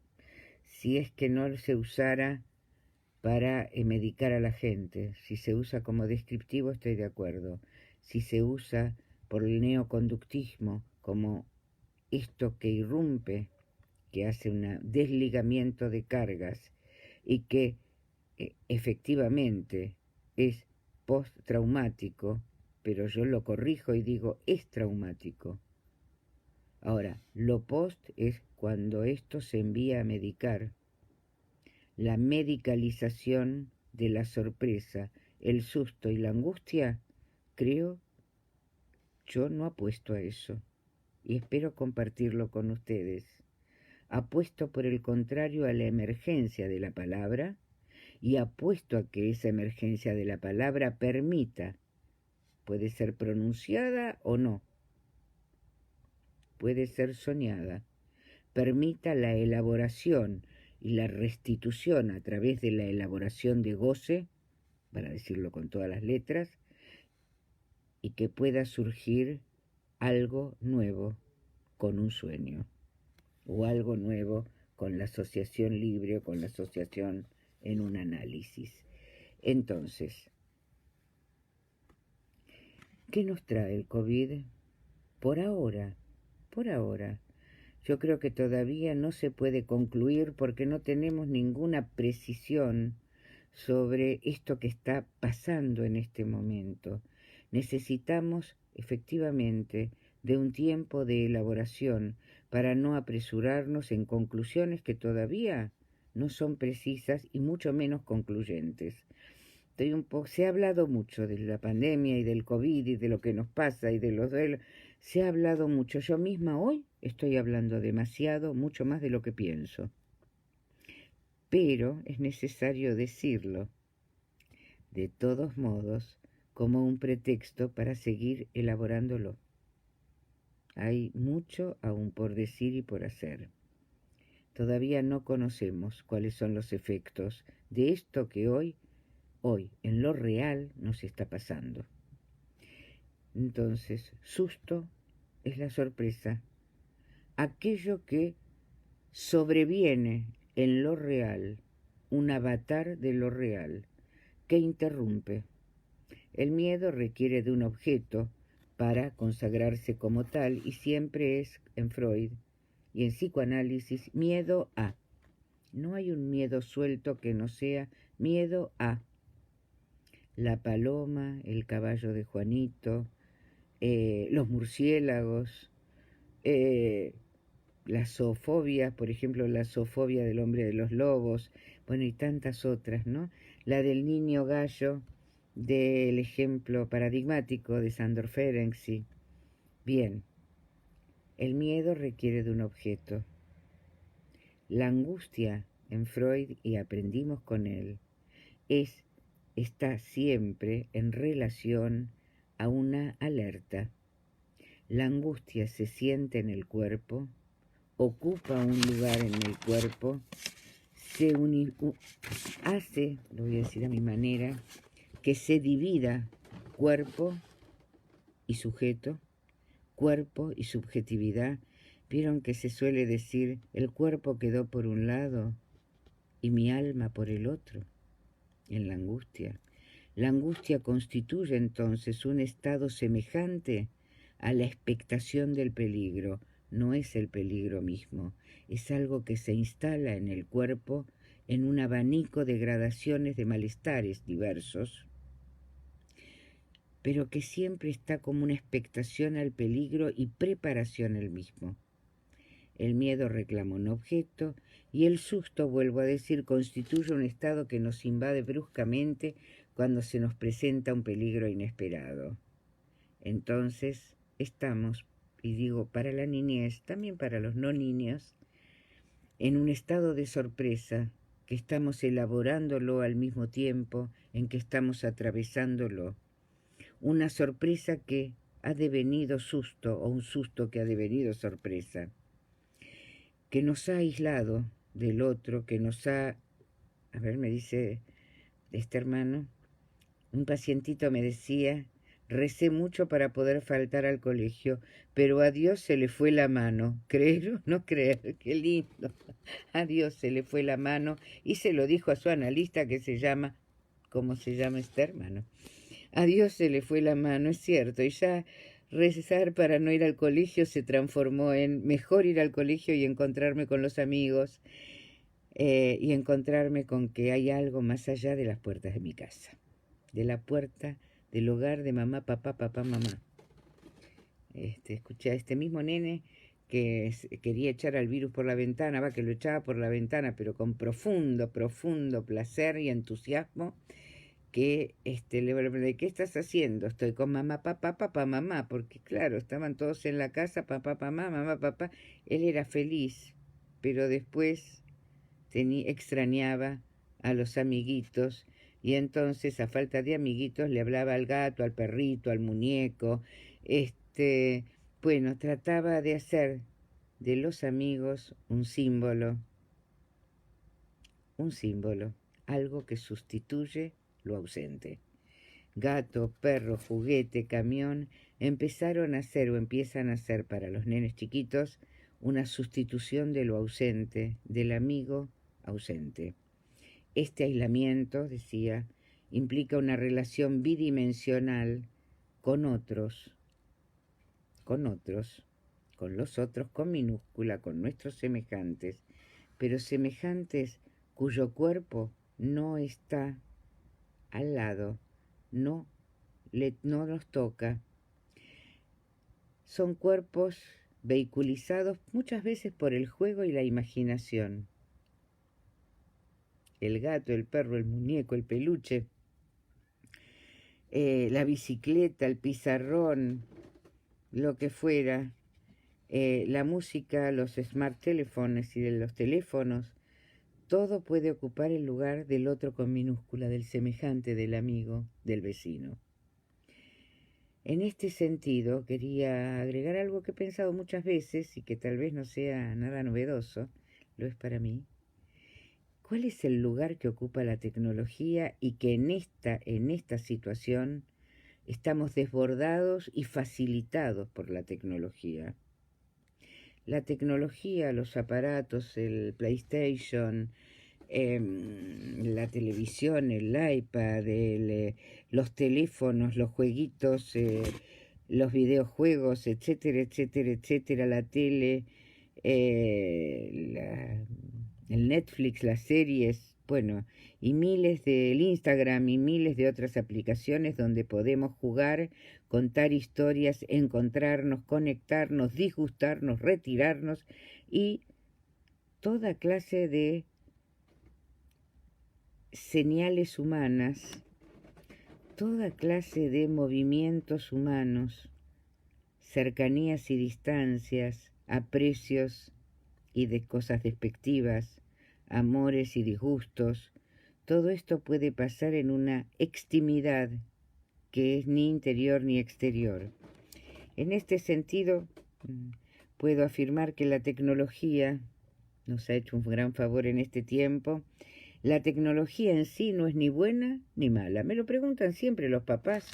si es que no se usara para medicar a la gente, si se usa como descriptivo estoy de acuerdo, si se usa por el neoconductismo como esto que irrumpe, que hace un desligamiento de cargas y que efectivamente es postraumático, pero yo lo corrijo y digo es traumático. Ahora, lo post es cuando esto se envía a medicar. La medicalización de la sorpresa, el susto y la angustia, creo, yo no apuesto a eso y espero compartirlo con ustedes. Apuesto por el contrario a la emergencia de la palabra y apuesto a que esa emergencia de la palabra permita, puede ser pronunciada o no, puede ser soñada, permita la elaboración y la restitución a través de la elaboración de goce, para decirlo con todas las letras, y que pueda surgir algo nuevo con un sueño, o algo nuevo con la asociación libre o con la asociación en un análisis. Entonces, ¿qué nos trae el COVID? Por ahora, yo creo que todavía no se puede concluir porque no tenemos ninguna precisión sobre esto que está pasando en este momento. Necesitamos efectivamente de un tiempo de elaboración para no apresurarnos en conclusiones que todavía no son precisas y mucho menos concluyentes. Se ha hablado mucho de la pandemia y del COVID y de lo que nos pasa y de los duelos. Se ha hablado mucho. Yo misma hoy estoy hablando demasiado, mucho más de lo que pienso. Pero es necesario decirlo, de todos modos, como un pretexto para seguir elaborándolo. Hay mucho aún por decir y por hacer. Todavía no conocemos cuáles son los efectos de esto que hoy, en lo real, nos está pasando. Entonces, susto es la sorpresa, aquello que sobreviene en lo real, un avatar de lo real, que interrumpe. El miedo requiere de un objeto para consagrarse como tal y siempre es, en Freud y en psicoanálisis, miedo a. No hay un miedo suelto que no sea miedo a. La paloma, el caballo de Juanito, los murciélagos, la zoofobia, por ejemplo, la zoofobia del hombre de los lobos, bueno, y tantas otras, ¿no? La del niño gallo, del ejemplo paradigmático de Sándor Ferenczi, Bien, el miedo requiere de un objeto. La angustia, en Freud, y aprendimos con él, está siempre en relación a una alerta. La angustia se siente en el cuerpo, ocupa un lugar en el cuerpo, hace, lo voy a decir a mi manera, que se divida cuerpo y sujeto, cuerpo y subjetividad. Vieron que se suele decir, el cuerpo quedó por un lado y mi alma por el otro, en la angustia. La angustia constituye entonces un estado semejante a la expectación del peligro. No es el peligro mismo, es algo que se instala en el cuerpo en un abanico de gradaciones de malestares diversos, pero que siempre está como una expectación al peligro y preparación al mismo. El miedo reclama un objeto y el susto, vuelvo a decir, constituye un estado que nos invade bruscamente cuando se nos presenta un peligro inesperado. Entonces estamos, y digo para la niñez, también para los no niños, en un estado de sorpresa, que estamos elaborándolo al mismo tiempo en que estamos atravesándolo. Una sorpresa que ha devenido susto o un susto que ha devenido sorpresa, que nos ha aislado del otro, que nos ha... A ver, me dice este hermano, un pacientito me decía, recé mucho para poder faltar al colegio, pero a Dios se le fue la mano. ¿Creer o no creer? Qué lindo. A Dios se le fue la mano y se lo dijo a su analista que se llama, ¿cómo se llama este hermano? A Dios se le fue la mano, es cierto, y ya rezar para no ir al colegio se transformó en mejor ir al colegio y encontrarme con los amigos y encontrarme con que hay algo más allá de las puertas de mi casa, de la puerta del hogar de mamá, papá, papá, mamá. Escuché a este mismo nene que quería echar al virus por la ventana, que lo echaba por la ventana, pero con profundo, profundo placer y entusiasmo, que le pregunté, ¿qué estás haciendo? Estoy con mamá, papá, papá, mamá, porque claro, estaban todos en la casa, papá, mamá, mamá, papá. Él era feliz, pero después extrañaba a los amiguitos, y entonces a falta de amiguitos le hablaba al gato, al perrito, al muñeco. Bueno, trataba de hacer de los amigos un símbolo, algo que sustituye lo ausente. Gato, perro, juguete, camión, empezaron a ser o empiezan a ser para los nenes chiquitos una sustitución de lo ausente, del amigo ausente. Este aislamiento, decía, implica una relación bidimensional con otros, con los otros con minúscula, con nuestros semejantes, pero semejantes cuyo cuerpo no está al lado, no nos toca. Son cuerpos vehiculizados muchas veces por el juego y la imaginación. El gato, el perro, el muñeco, el peluche, la bicicleta, el pizarrón, lo que fuera, la música, los smart telephones y los teléfonos, todo puede ocupar el lugar del otro con minúscula, del semejante, del amigo, del vecino. En este sentido, quería agregar algo que he pensado muchas veces y que tal vez no sea nada novedoso, lo es para mí. ¿Cuál es el lugar que ocupa la tecnología y que en esta situación estamos desbordados y facilitados por la ttecnología? La tecnología, los aparatos, el PlayStation, la televisión, el iPad, los teléfonos, los jueguitos, los videojuegos, etcétera, etcétera, etcétera, la tele, el Netflix, las series, bueno, y miles del Instagram y miles de otras aplicaciones donde podemos jugar, contar historias, encontrarnos, conectarnos, disgustarnos, retirarnos y toda clase de señales humanas, toda clase de movimientos humanos cercanías y distancias, aprecios y de cosas despectivas, amores y disgustos, todo esto puede pasar en una extimidad que es ni interior ni exterior. En este sentido, puedo afirmar que la tecnología nos ha hecho un gran favor en este tiempo. La tecnología en sí no es ni buena ni mala. Me lo preguntan siempre los papás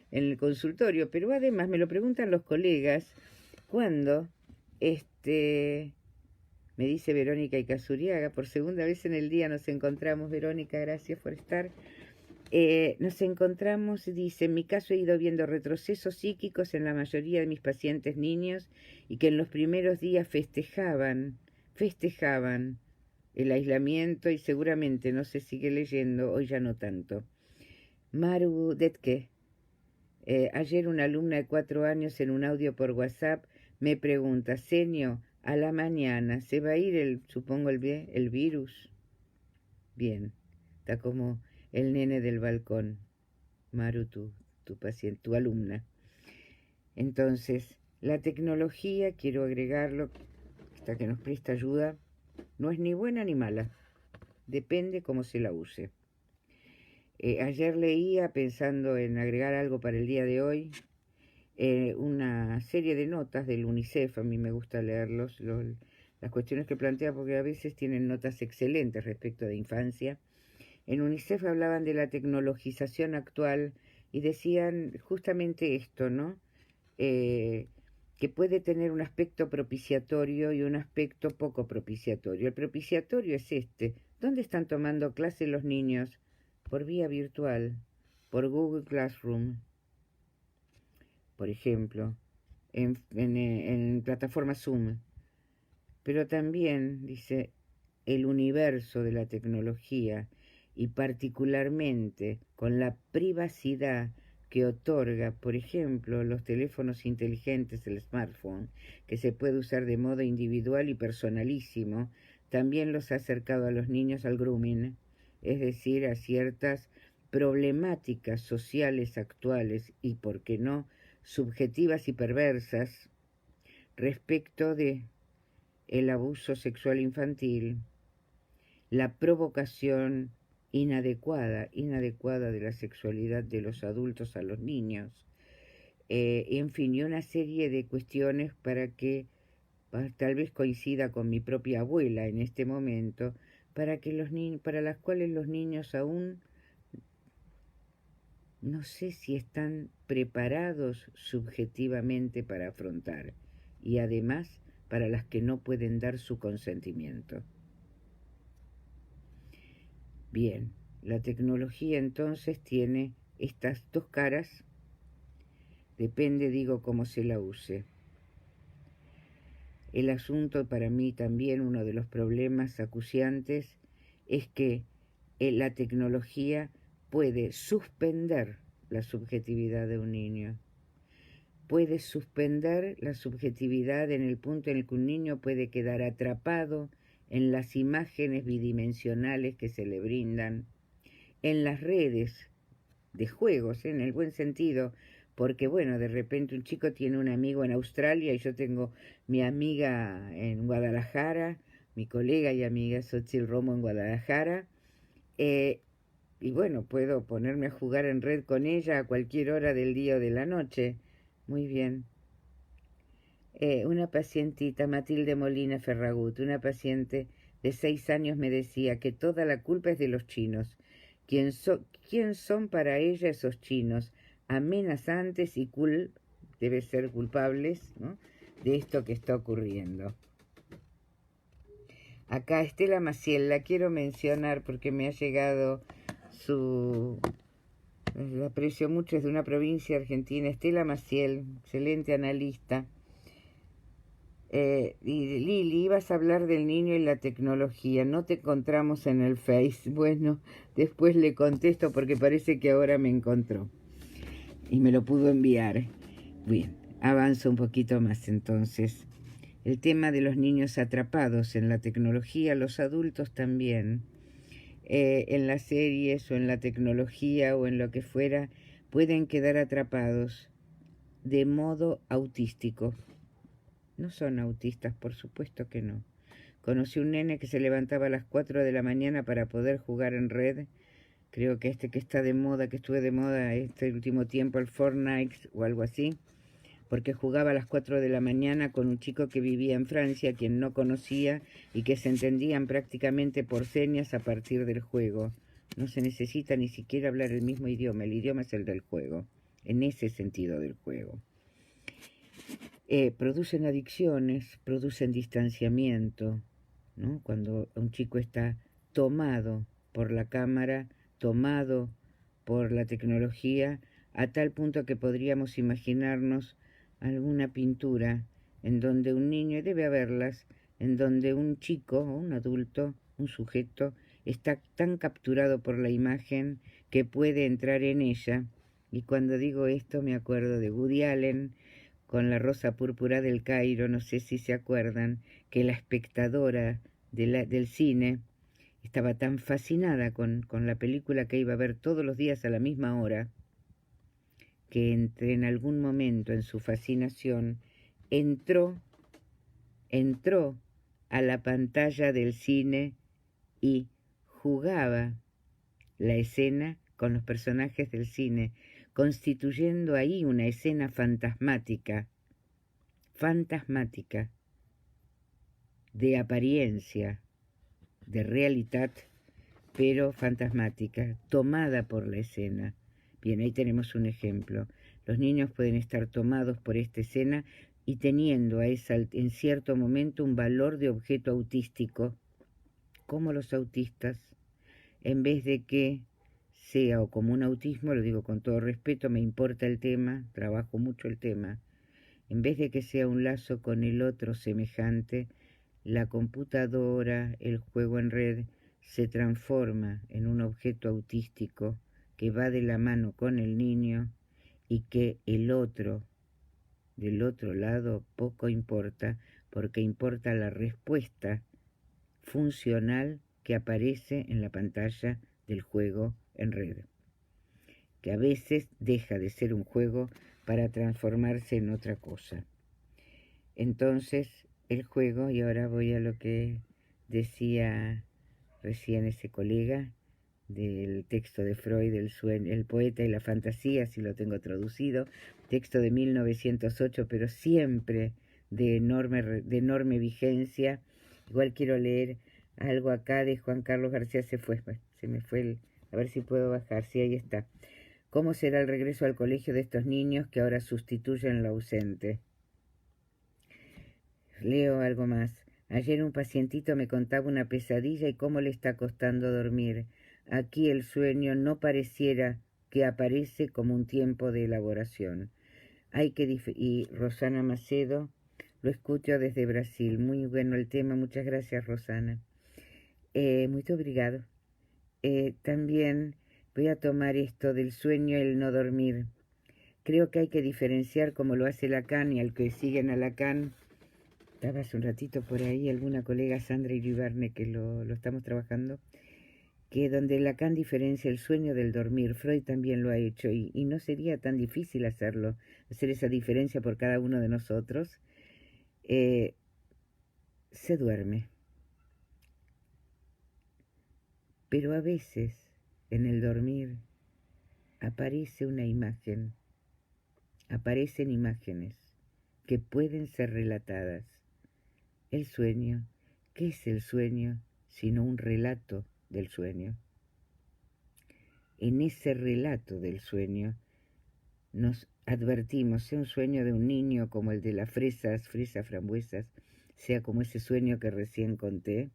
en el consultorio, pero además me lo preguntan los colegas cuando, me dice Verónica Icazuriaga, por segunda vez en el día nos encontramos, Verónica, gracias por estar. Nos encontramos, dice, en mi caso he ido viendo retrocesos psíquicos en la mayoría de mis pacientes niños y que en los primeros días festejaban el aislamiento y seguramente no se sigue leyendo, hoy ya no tanto. Maru Detke, ayer una alumna de 4 años en un audio por WhatsApp me pregunta, Senio, a la mañana, ¿se va a ir supongo el virus? Bien, está como el nene del balcón, Maru, tu paciente, tu alumna. Entonces, la tecnología, quiero agregarlo, esta que nos presta ayuda, no es ni buena ni mala, depende cómo se la use. Ayer leía, pensando en agregar algo para el día de hoy, una serie de notas del UNICEF, a mí me gusta leerlos, las cuestiones que plantea, porque a veces tienen notas excelentes respecto de infancia. En UNICEF hablaban de la tecnologización actual y decían justamente esto, ¿no? Que puede tener un aspecto propiciatorio y un aspecto poco propiciatorio. El propiciatorio es ¿dónde están tomando clases los niños? Por vía virtual, por Google Classroom, por ejemplo, en plataforma Zoom. Pero también, dice, el universo de la tecnología y particularmente con la privacidad que otorga, por ejemplo, los teléfonos inteligentes, el smartphone, que se puede usar de modo individual y personalísimo, también los ha acercado a los niños al grooming, es decir, a ciertas problemáticas sociales actuales y, por qué no, subjetivas y perversas respecto de el abuso sexual infantil, la provocación inadecuada de la sexualidad de los adultos a los niños, en fin, y una serie de cuestiones para que tal vez coincida con mi propia abuela en este momento, para las cuales los niños aún no sé si están preparados subjetivamente para afrontar, y además para las que no pueden dar su consentimiento. Bien, la tecnología entonces tiene estas dos caras, depende, digo, cómo se la use. El asunto para mí también, uno de los problemas acuciantes, es que la tecnología puede suspender la subjetividad de un niño. Puede suspender la subjetividad en el punto en el que un niño puede quedar atrapado en las imágenes bidimensionales que se le brindan, en las redes de juegos, en el buen sentido, porque bueno, de repente un chico tiene un amigo en Australia y yo tengo mi amiga en Guadalajara, mi colega y amiga Xochitl Romo en Guadalajara, y bueno, puedo ponerme a jugar en red con ella a cualquier hora del día o de la noche. Muy bien. Una pacientita, Matilde Molina Ferragut, una paciente de 6 años me decía que toda la culpa es de los chinos. ¿Quién son para ella esos chinos? Amenazantes y debe ser culpables, ¿no?, de esto que está ocurriendo. Acá Estela Maciel, la quiero mencionar porque me ha llegado la aprecio mucho, es de una provincia argentina. Estela Maciel, excelente analista. Y Lili, ibas a hablar del niño y la tecnología, no te encontramos en el Face. Bueno, después le contesto porque parece que ahora me encontró y me lo pudo enviar. Bien, avanzo un poquito más entonces. El tema de los niños atrapados en la tecnología, los adultos también, en las series o en la tecnología o en lo que fuera, pueden quedar atrapados de modo autístico. No son autistas, por supuesto que no. Conocí un nene que se levantaba a las 4 de la mañana para poder jugar en red. Creo que que está de moda, que estuve de moda este último tiempo, el Fortnite o algo así, porque jugaba a las 4 de la mañana con un chico que vivía en Francia, quien no conocía y que se entendían prácticamente por señas a partir del juego. No se necesita ni siquiera hablar el mismo idioma, el idioma es el del juego, en ese sentido del juego. Producen adicciones, producen distanciamiento, ¿no? Cuando un chico está tomado por la cámara, tomado por la tecnología, a tal punto que podríamos imaginarnos alguna pintura en donde un niño, y debe haberlas, en donde un chico o un adulto, un sujeto, está tan capturado por la imagen que puede entrar en ella. Y cuando digo esto me acuerdo de Woody Allen con La Rosa Púrpura del Cairo, no sé si se acuerdan, que la espectadora del cine estaba tan fascinada con la película que iba a ver todos los días a la misma hora, que en algún momento en su fascinación entró a la pantalla del cine y jugaba la escena con los personajes del cine, constituyendo ahí una escena fantasmática, de apariencia, de realidad, pero fantasmática, tomada por la escena. Bien, ahí tenemos un ejemplo. Los niños pueden estar tomados por esta escena y teniendo en cierto momento un valor de objeto autístico, como los autistas, en vez de que sea o como un autismo, lo digo con todo respeto, me importa el tema, trabajo mucho el tema, en vez de que sea un lazo con el otro semejante, la computadora, el juego en red, se transforma en un objeto autístico que va de la mano con el niño y que el otro, del otro lado, poco importa, porque importa la respuesta funcional que aparece en la pantalla del juego en red, que a veces deja de ser un juego para transformarse en otra cosa. Entonces, el juego, y ahora voy a lo que decía recién ese colega del texto de Freud, el poeta y la fantasía, si lo tengo traducido, texto de 1908, pero siempre de enorme vigencia. Igual quiero leer algo acá de Juan Carlos García, se me fue a ver si puedo bajar, sí, ahí está. ¿Cómo será el regreso al colegio de estos niños que ahora sustituyen lo ausente? Leo algo más. Ayer un pacientito me contaba una pesadilla y cómo le está costando dormir. Aquí el sueño no pareciera que aparece como un tiempo de elaboración. Y Rosana Macedo, lo escucho desde Brasil. Muy bueno el tema, muchas gracias Rosana. Muy obrigado. También voy a tomar esto del sueño y el no dormir. Creo que hay que diferenciar, como lo hace Lacan y al que siguen a Lacan. Estaba hace un ratito por ahí alguna colega, Sandra Iribarne, que lo estamos trabajando, que donde Lacan diferencia el sueño del dormir, Freud también lo ha hecho, y no sería tan difícil hacer esa diferencia por cada uno de nosotros. Se duerme, pero a veces en el dormir aparece una imagen, aparecen imágenes que pueden ser relatadas. El sueño, ¿qué es el sueño sino un relato del sueño? En ese relato del sueño nos advertimos, sea un sueño de un niño como el de las fresas frambuesas, sea como ese sueño que recién conté.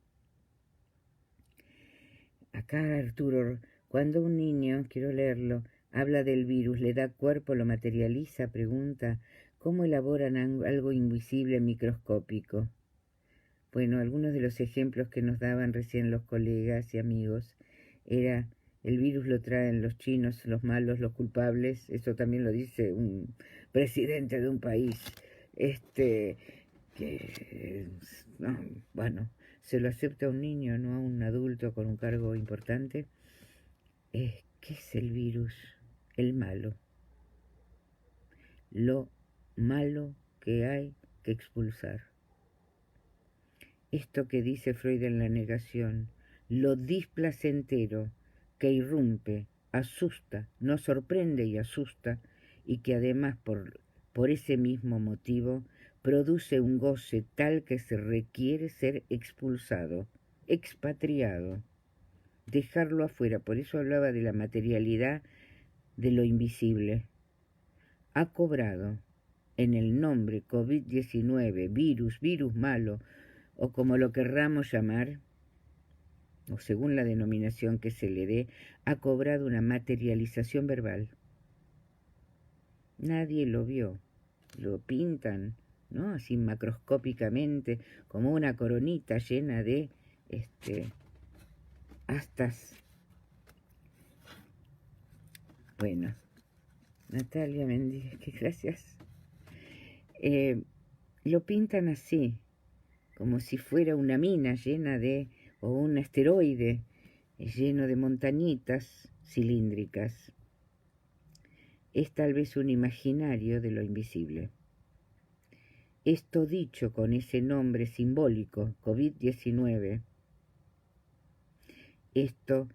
Acá Arturo, cuando un niño, quiero leerlo, habla del virus, le da cuerpo, lo materializa, pregunta, ¿cómo elaboran algo invisible microscópico? Bueno, algunos de los ejemplos que nos daban recién los colegas y amigos era el virus lo traen los chinos, los malos, los culpables. Eso también lo dice un presidente de un país, que, no, bueno, se lo acepta a un niño, no a un adulto con un cargo importante. ¿Qué es el virus? El malo. Lo malo que hay que expulsar. Esto que dice Freud en La negación, lo displacentero que irrumpe, asusta, nos sorprende y asusta, y que además por ese mismo motivo produce un goce tal que se requiere ser expulsado, expatriado, dejarlo afuera. Por eso hablaba de la materialidad de lo invisible. Ha cobrado en el nombre COVID-19, virus malo, o como lo querramos llamar, o según la denominación que se le dé, ha cobrado una materialización verbal. Nadie lo vio, lo pintan, ¿no? Así macroscópicamente, como una coronita llena de astas. Bueno, Natalia Méndez, que gracias. Lo pintan así, como si fuera una mina llena de, o un asteroide lleno de montañitas cilíndricas. Es tal vez un imaginario de lo invisible. Esto dicho con ese nombre simbólico, COVID-19, esto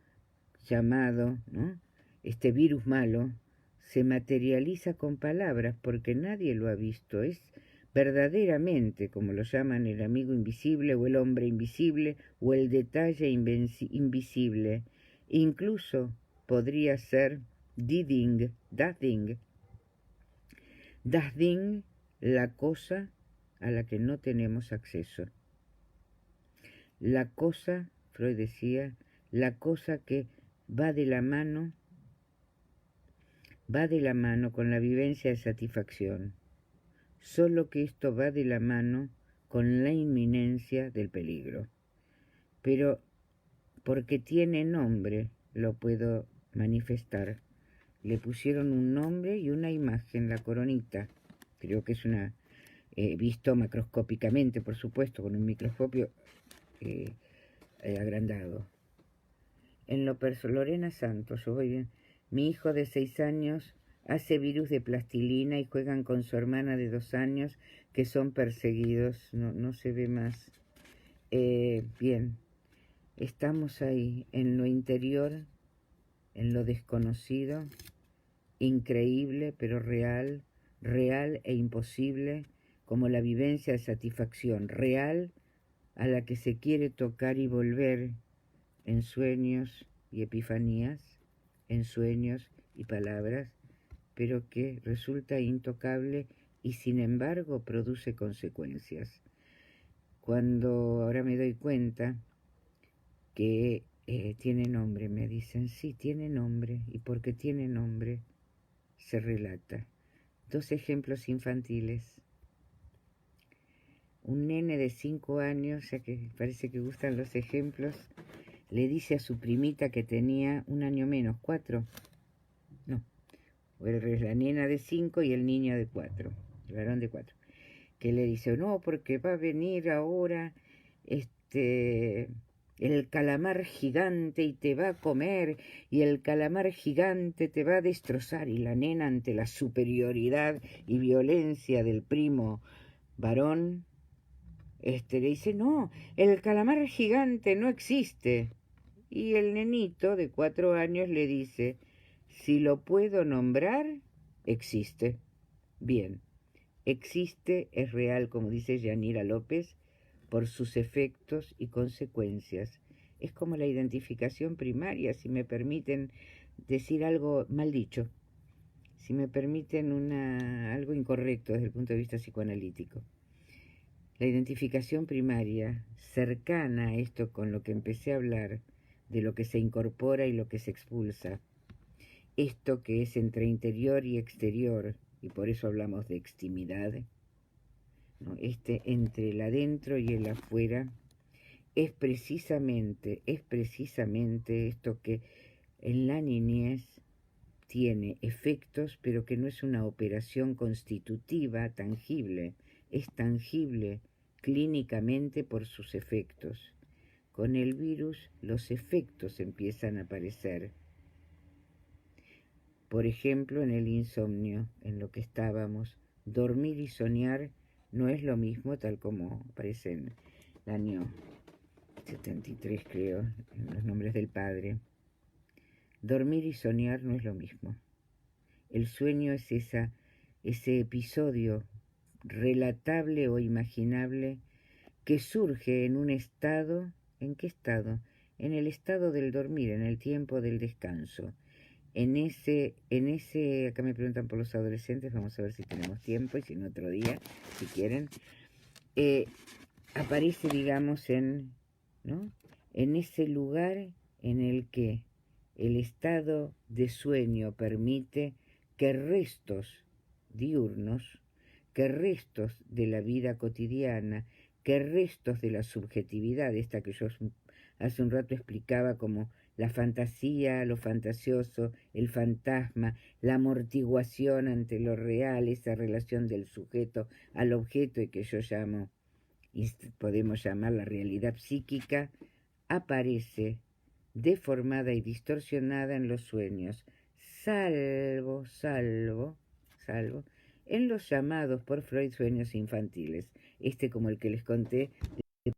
llamado, ¿no?, este virus malo, se materializa con palabras porque nadie lo ha visto. Es verdaderamente, como lo llaman, el amigo invisible o el hombre invisible o el detalle invisible. Incluso podría ser das Ding, la cosa a la que no tenemos acceso. La cosa, Freud decía, la cosa que va de la mano con la vivencia de satisfacción, solo que esto va de la mano con la inminencia del peligro. Pero porque tiene nombre, lo puedo manifestar. Le pusieron un nombre y una imagen, la coronita. Creo que es una, visto macroscópicamente, por supuesto, con un microscopio agrandado. En lo personal, Lorena Santos, yo voy bien. Mi hijo de 6 años hace virus de plastilina y juegan con su hermana de 2 años que son perseguidos. No se ve más. Bien, estamos ahí, en lo interior, en lo desconocido, increíble pero real, real e imposible, como la vivencia de satisfacción real a la que se quiere tocar y volver en sueños y epifanías, en sueños y palabras, pero que resulta intocable y sin embargo produce consecuencias. Cuando ahora me doy cuenta que tiene nombre, me dicen, sí, tiene nombre, y porque tiene nombre se relata. 2 ejemplos infantiles. Un nene de 5 años, ya que parece que gustan los ejemplos, le dice a su primita que tenía 1 año menos, 4, no, es la nena de 5 y el niño de 4, el varón de 4, que le dice, no, porque va a venir ahora el calamar gigante y te va a comer, y el calamar gigante te va a destrozar. Y la nena, ante la superioridad y violencia del primo varón, le dice, no, el calamar gigante no existe. Y el nenito de 4 años le dice, si lo puedo nombrar, existe. Bien, existe, es real, como dice Yanira López, por sus efectos y consecuencias. Es como la identificación primaria, si me permiten decir algo mal dicho, si me permiten algo incorrecto desde el punto de vista psicoanalítico. La identificación primaria, cercana a esto con lo que empecé a hablar, de lo que se incorpora y lo que se expulsa, esto que es entre interior y exterior, y por eso hablamos de extimidad, ¿no? Entre el adentro y el afuera, es precisamente esto que en la niñez tiene efectos, pero que no es una operación constitutiva tangible, es tangible clínicamente por sus efectos. Con el virus los efectos empiezan a aparecer. Por ejemplo, en el insomnio, en lo que estábamos, Dormir y soñar no es lo mismo, tal como aparece en el año 73, creo, en Los nombres del padre. Dormir y soñar no es lo mismo. El sueño es ese episodio relatable o imaginable que surge en un estado. ¿En qué estado? En el estado del dormir, en el tiempo del descanso. Acá me preguntan por los adolescentes, vamos a ver si tenemos tiempo y si no otro día, si quieren. Aparece, digamos, ¿no? En ese lugar en el que el estado de sueño permite que restos diurnos, que restos de la vida cotidiana, que restos de la subjetividad, esta que yo hace un rato explicaba como la fantasía, lo fantasioso, el fantasma, la amortiguación ante lo real, esa relación del sujeto al objeto y que yo llamo, y podemos llamar la realidad psíquica, aparece deformada y distorsionada en los sueños, salvo en los llamados por Freud sueños infantiles, como el que les conté, de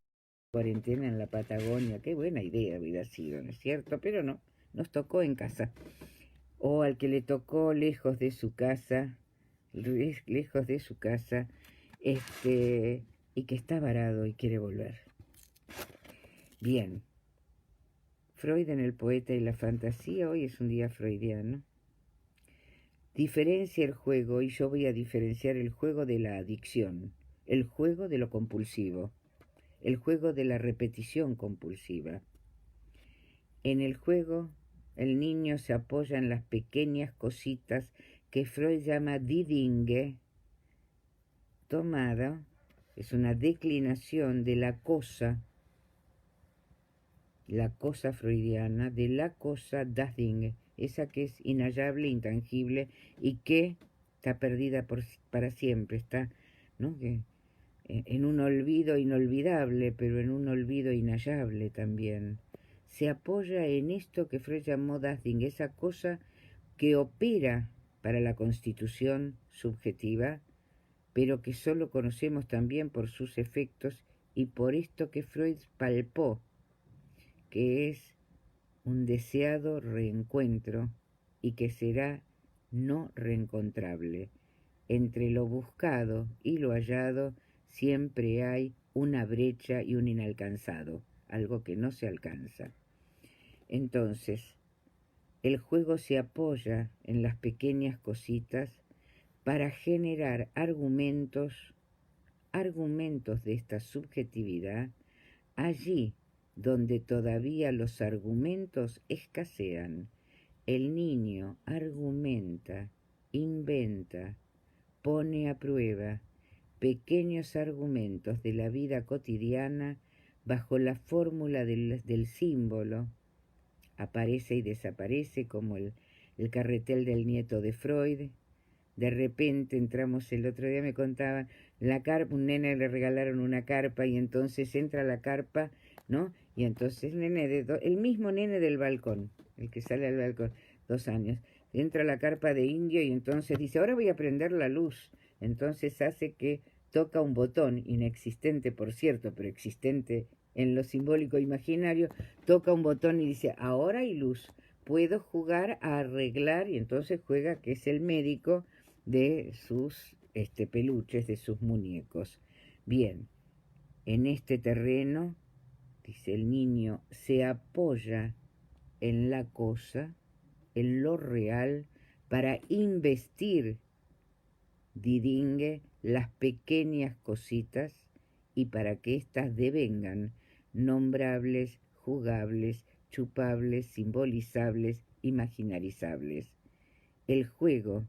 cuarentena en la Patagonia. Qué buena idea hubiera sido, ¿no es cierto? Pero no, nos tocó en casa. O al que le tocó lejos de su casa, y que está varado y quiere volver. Bien, Freud en El poeta y la fantasía, hoy es un día freudiano. Diferencia el juego, y yo voy a diferenciar el juego de la adicción, el juego de lo compulsivo, el juego de la repetición compulsiva. En el juego, el niño se apoya en las pequeñas cositas que Freud llama die Dinge, tomada, es una declinación de la cosa freudiana, de la cosa das Dinge, esa que es inhallable, intangible y que está perdida para siempre, está, ¿no? En un olvido inolvidable, pero en un olvido inhallable también. Se apoya en esto que Freud llamó das Dinge, esa cosa que opera para la constitución subjetiva, pero que solo conocemos también por sus efectos y por esto que Freud palpó, que es un deseado reencuentro y que será no reencontrable. Entre lo buscado y lo hallado siempre hay una brecha y un inalcanzado, algo que no se alcanza. Entonces, el juego se apoya en las pequeñas cositas para generar argumentos de esta subjetividad allí donde todavía los argumentos escasean. El niño argumenta, inventa, pone a prueba pequeños argumentos de la vida cotidiana bajo la fórmula del símbolo. Aparece y desaparece como el carretel del nieto de Freud. De repente entramos, el otro día me contaban, la carpa, un nene le regalaron una carpa y entonces entra la carpa, ¿no? Y entonces el mismo nene del balcón, el que sale al balcón, 2 años, entra la carpa de indio y entonces dice, ahora voy a prender la luz. Entonces hace que toca un botón, inexistente por cierto, pero existente en lo simbólico imaginario, toca un botón y dice, ahora hay luz, puedo jugar a arreglar, y entonces juega que es el médico de sus peluches, de sus muñecos. Bien, en este terreno, dice el niño, se apoya en la cosa, en lo real, para investir, didingue, las pequeñas cositas y para que éstas devengan nombrables, jugables, chupables, simbolizables, imaginarizables. El juego.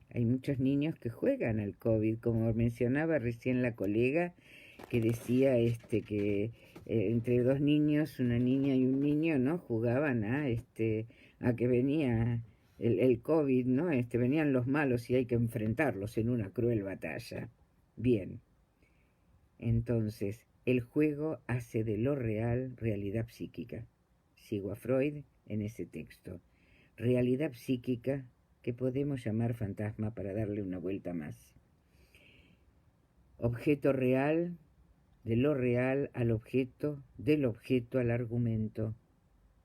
Hay muchos niños que juegan al COVID, como mencionaba recién la colega, que decía que entre 2 niños, una niña y un niño, ¿no? Jugaban a que venía el COVID, ¿no? Venían los malos y hay que enfrentarlos en una cruel batalla. Bien, entonces, el juego hace de lo real realidad psíquica. Sigo a Freud en ese texto. Realidad psíquica que podemos llamar fantasma para darle una vuelta más. objeto real, de lo real al objeto, del objeto al argumento.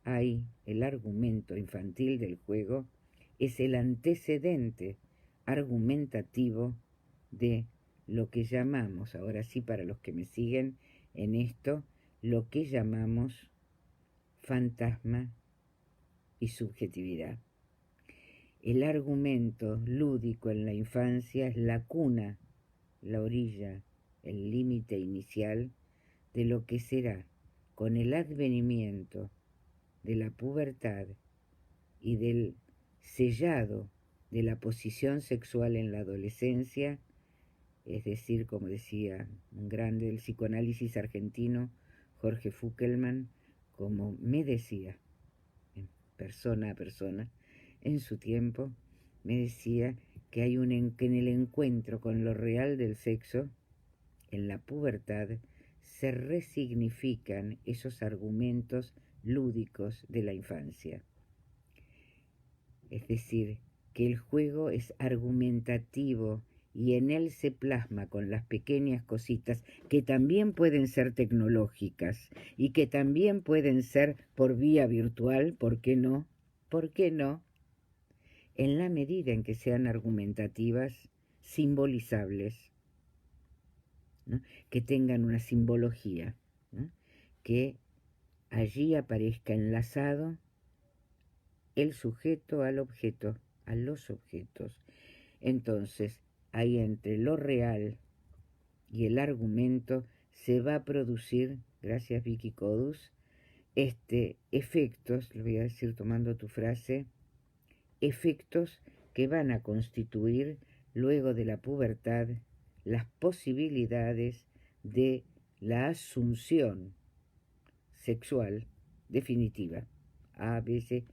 Ahí el argumento infantil del juego es el antecedente argumentativo de lo que llamamos, ahora sí para los que me siguen en esto, lo que llamamos fantasma y subjetividad. El argumento lúdico en la infancia es la cuna, la orilla, el límite inicial de lo que será con el advenimiento de la pubertad y del sellado de la posición sexual en la adolescencia, es decir, como decía un grande del psicoanálisis argentino, Jorge Fuckelman, como me decía, persona a persona, en su tiempo, me decía que hay que en el encuentro con lo real del sexo, en la pubertad, se resignifican esos argumentos lúdicos de la infancia. Es decir, que el juego es argumentativo y en él se plasma con las pequeñas cositas que también pueden ser tecnológicas y que también pueden ser por vía virtual, ¿por qué no? ¿Por qué no? En la medida en que sean argumentativas, simbolizables, ¿no? Que tengan una simbología, ¿no? Que allí aparezca enlazado el sujeto al objeto, a los objetos. Entonces, ahí entre lo real y el argumento se va a producir, gracias Vicky Codus, efectos, lo voy a decir tomando tu frase, efectos que van a constituir luego de la pubertad las posibilidades de la asunción sexual definitiva. A veces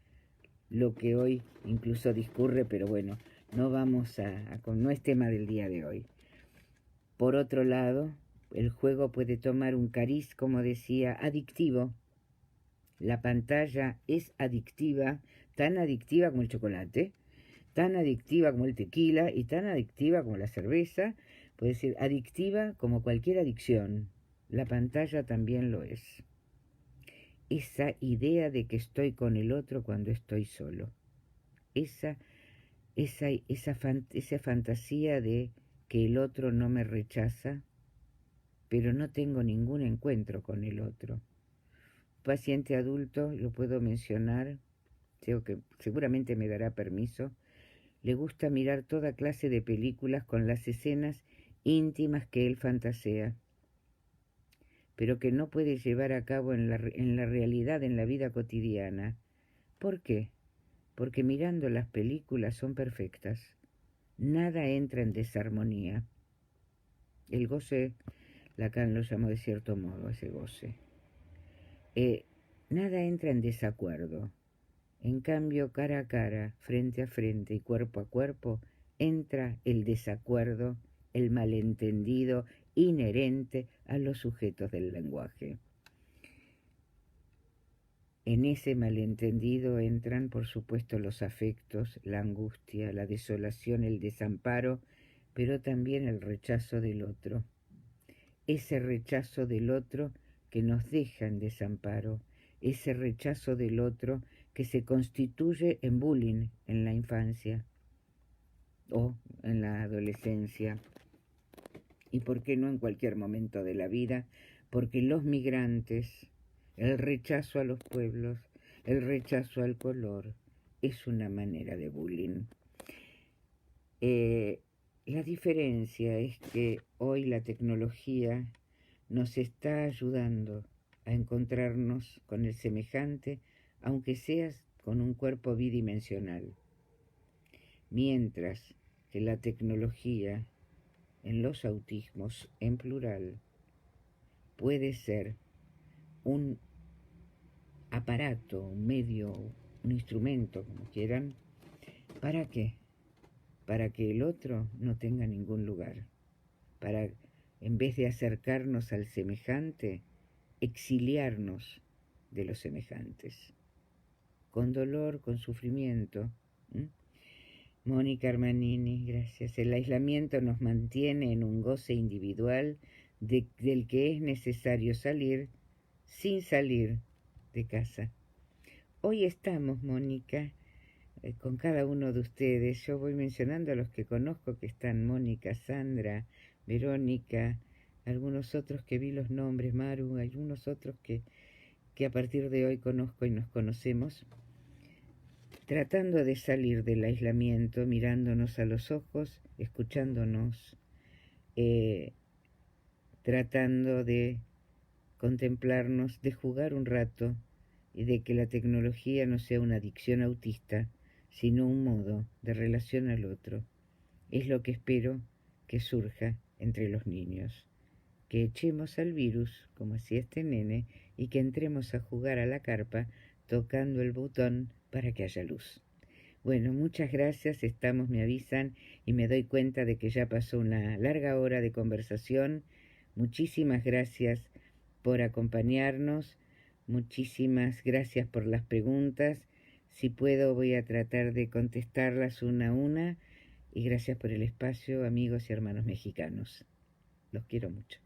lo que hoy incluso discurre, pero bueno, no vamos no es tema del día de hoy. Por otro lado, el juego puede tomar un cariz, como decía, adictivo. La pantalla es adictiva, tan adictiva como el chocolate, tan adictiva como el tequila y tan adictiva como la cerveza. Puede ser adictiva como cualquier adicción. La pantalla también lo es. Esa idea de que estoy con el otro cuando estoy solo. Esa fantasía de que el otro no me rechaza, pero no tengo ningún encuentro con el otro. Paciente adulto, lo puedo mencionar, creo que seguramente me dará permiso, le gusta mirar toda clase de películas con las escenas íntimas que él fantasea, pero que no puede llevar a cabo en la realidad, en la vida cotidiana. ¿Por qué? Porque mirando las películas son perfectas. Nada entra en desarmonía. El goce, Lacan lo llamó de cierto modo, ese goce. Nada entra en desacuerdo. En cambio, cara a cara, frente a frente y cuerpo a cuerpo, entra el desacuerdo, el malentendido inherente a los sujetos del lenguaje. En ese malentendido entran, por supuesto, los afectos, la angustia, la desolación, el desamparo, pero también el rechazo del otro. Ese rechazo del otro que nos deja en desamparo, ese rechazo del otro que se constituye en bullying en la infancia o en la adolescencia, y por qué no en cualquier momento de la vida, porque los migrantes, el rechazo a los pueblos, el rechazo al color, es una manera de bullying. La diferencia es que hoy la tecnología nos está ayudando a encontrarnos con el semejante, aunque seas con un cuerpo bidimensional. Mientras que la tecnología en los autismos en plural puede ser un aparato, un medio, un instrumento, como quieran. ¿Para qué? Para que el otro no tenga ningún lugar. Para, en vez de acercarnos al semejante, exiliarnos de los semejantes. Con dolor, con sufrimiento. Mónica Armanini, gracias. El aislamiento nos mantiene en un goce individual del que es necesario salir sin salir de casa. Hoy estamos, Mónica, con cada uno de ustedes. Yo voy mencionando a los que conozco que están: Mónica, Sandra, Verónica, algunos otros que vi los nombres, Maru, algunos otros que a partir de hoy conozco y nos conocemos, tratando de salir del aislamiento, mirándonos a los ojos, escuchándonos, tratando de contemplarnos, de jugar un rato y de que la tecnología no sea una adicción autista, sino un modo de relación al otro. Es lo que espero que surja entre los niños. Que echemos al virus, como hacía este nene, y que entremos a jugar a la carpa tocando el botón para que haya luz. Bueno, muchas gracias, me avisan y me doy cuenta de que ya pasó una larga hora de conversación. Muchísimas gracias por acompañarnos, muchísimas gracias por las preguntas. Si puedo voy a tratar de contestarlas una a una, y gracias por el espacio, amigos y hermanos mexicanos. Los quiero mucho.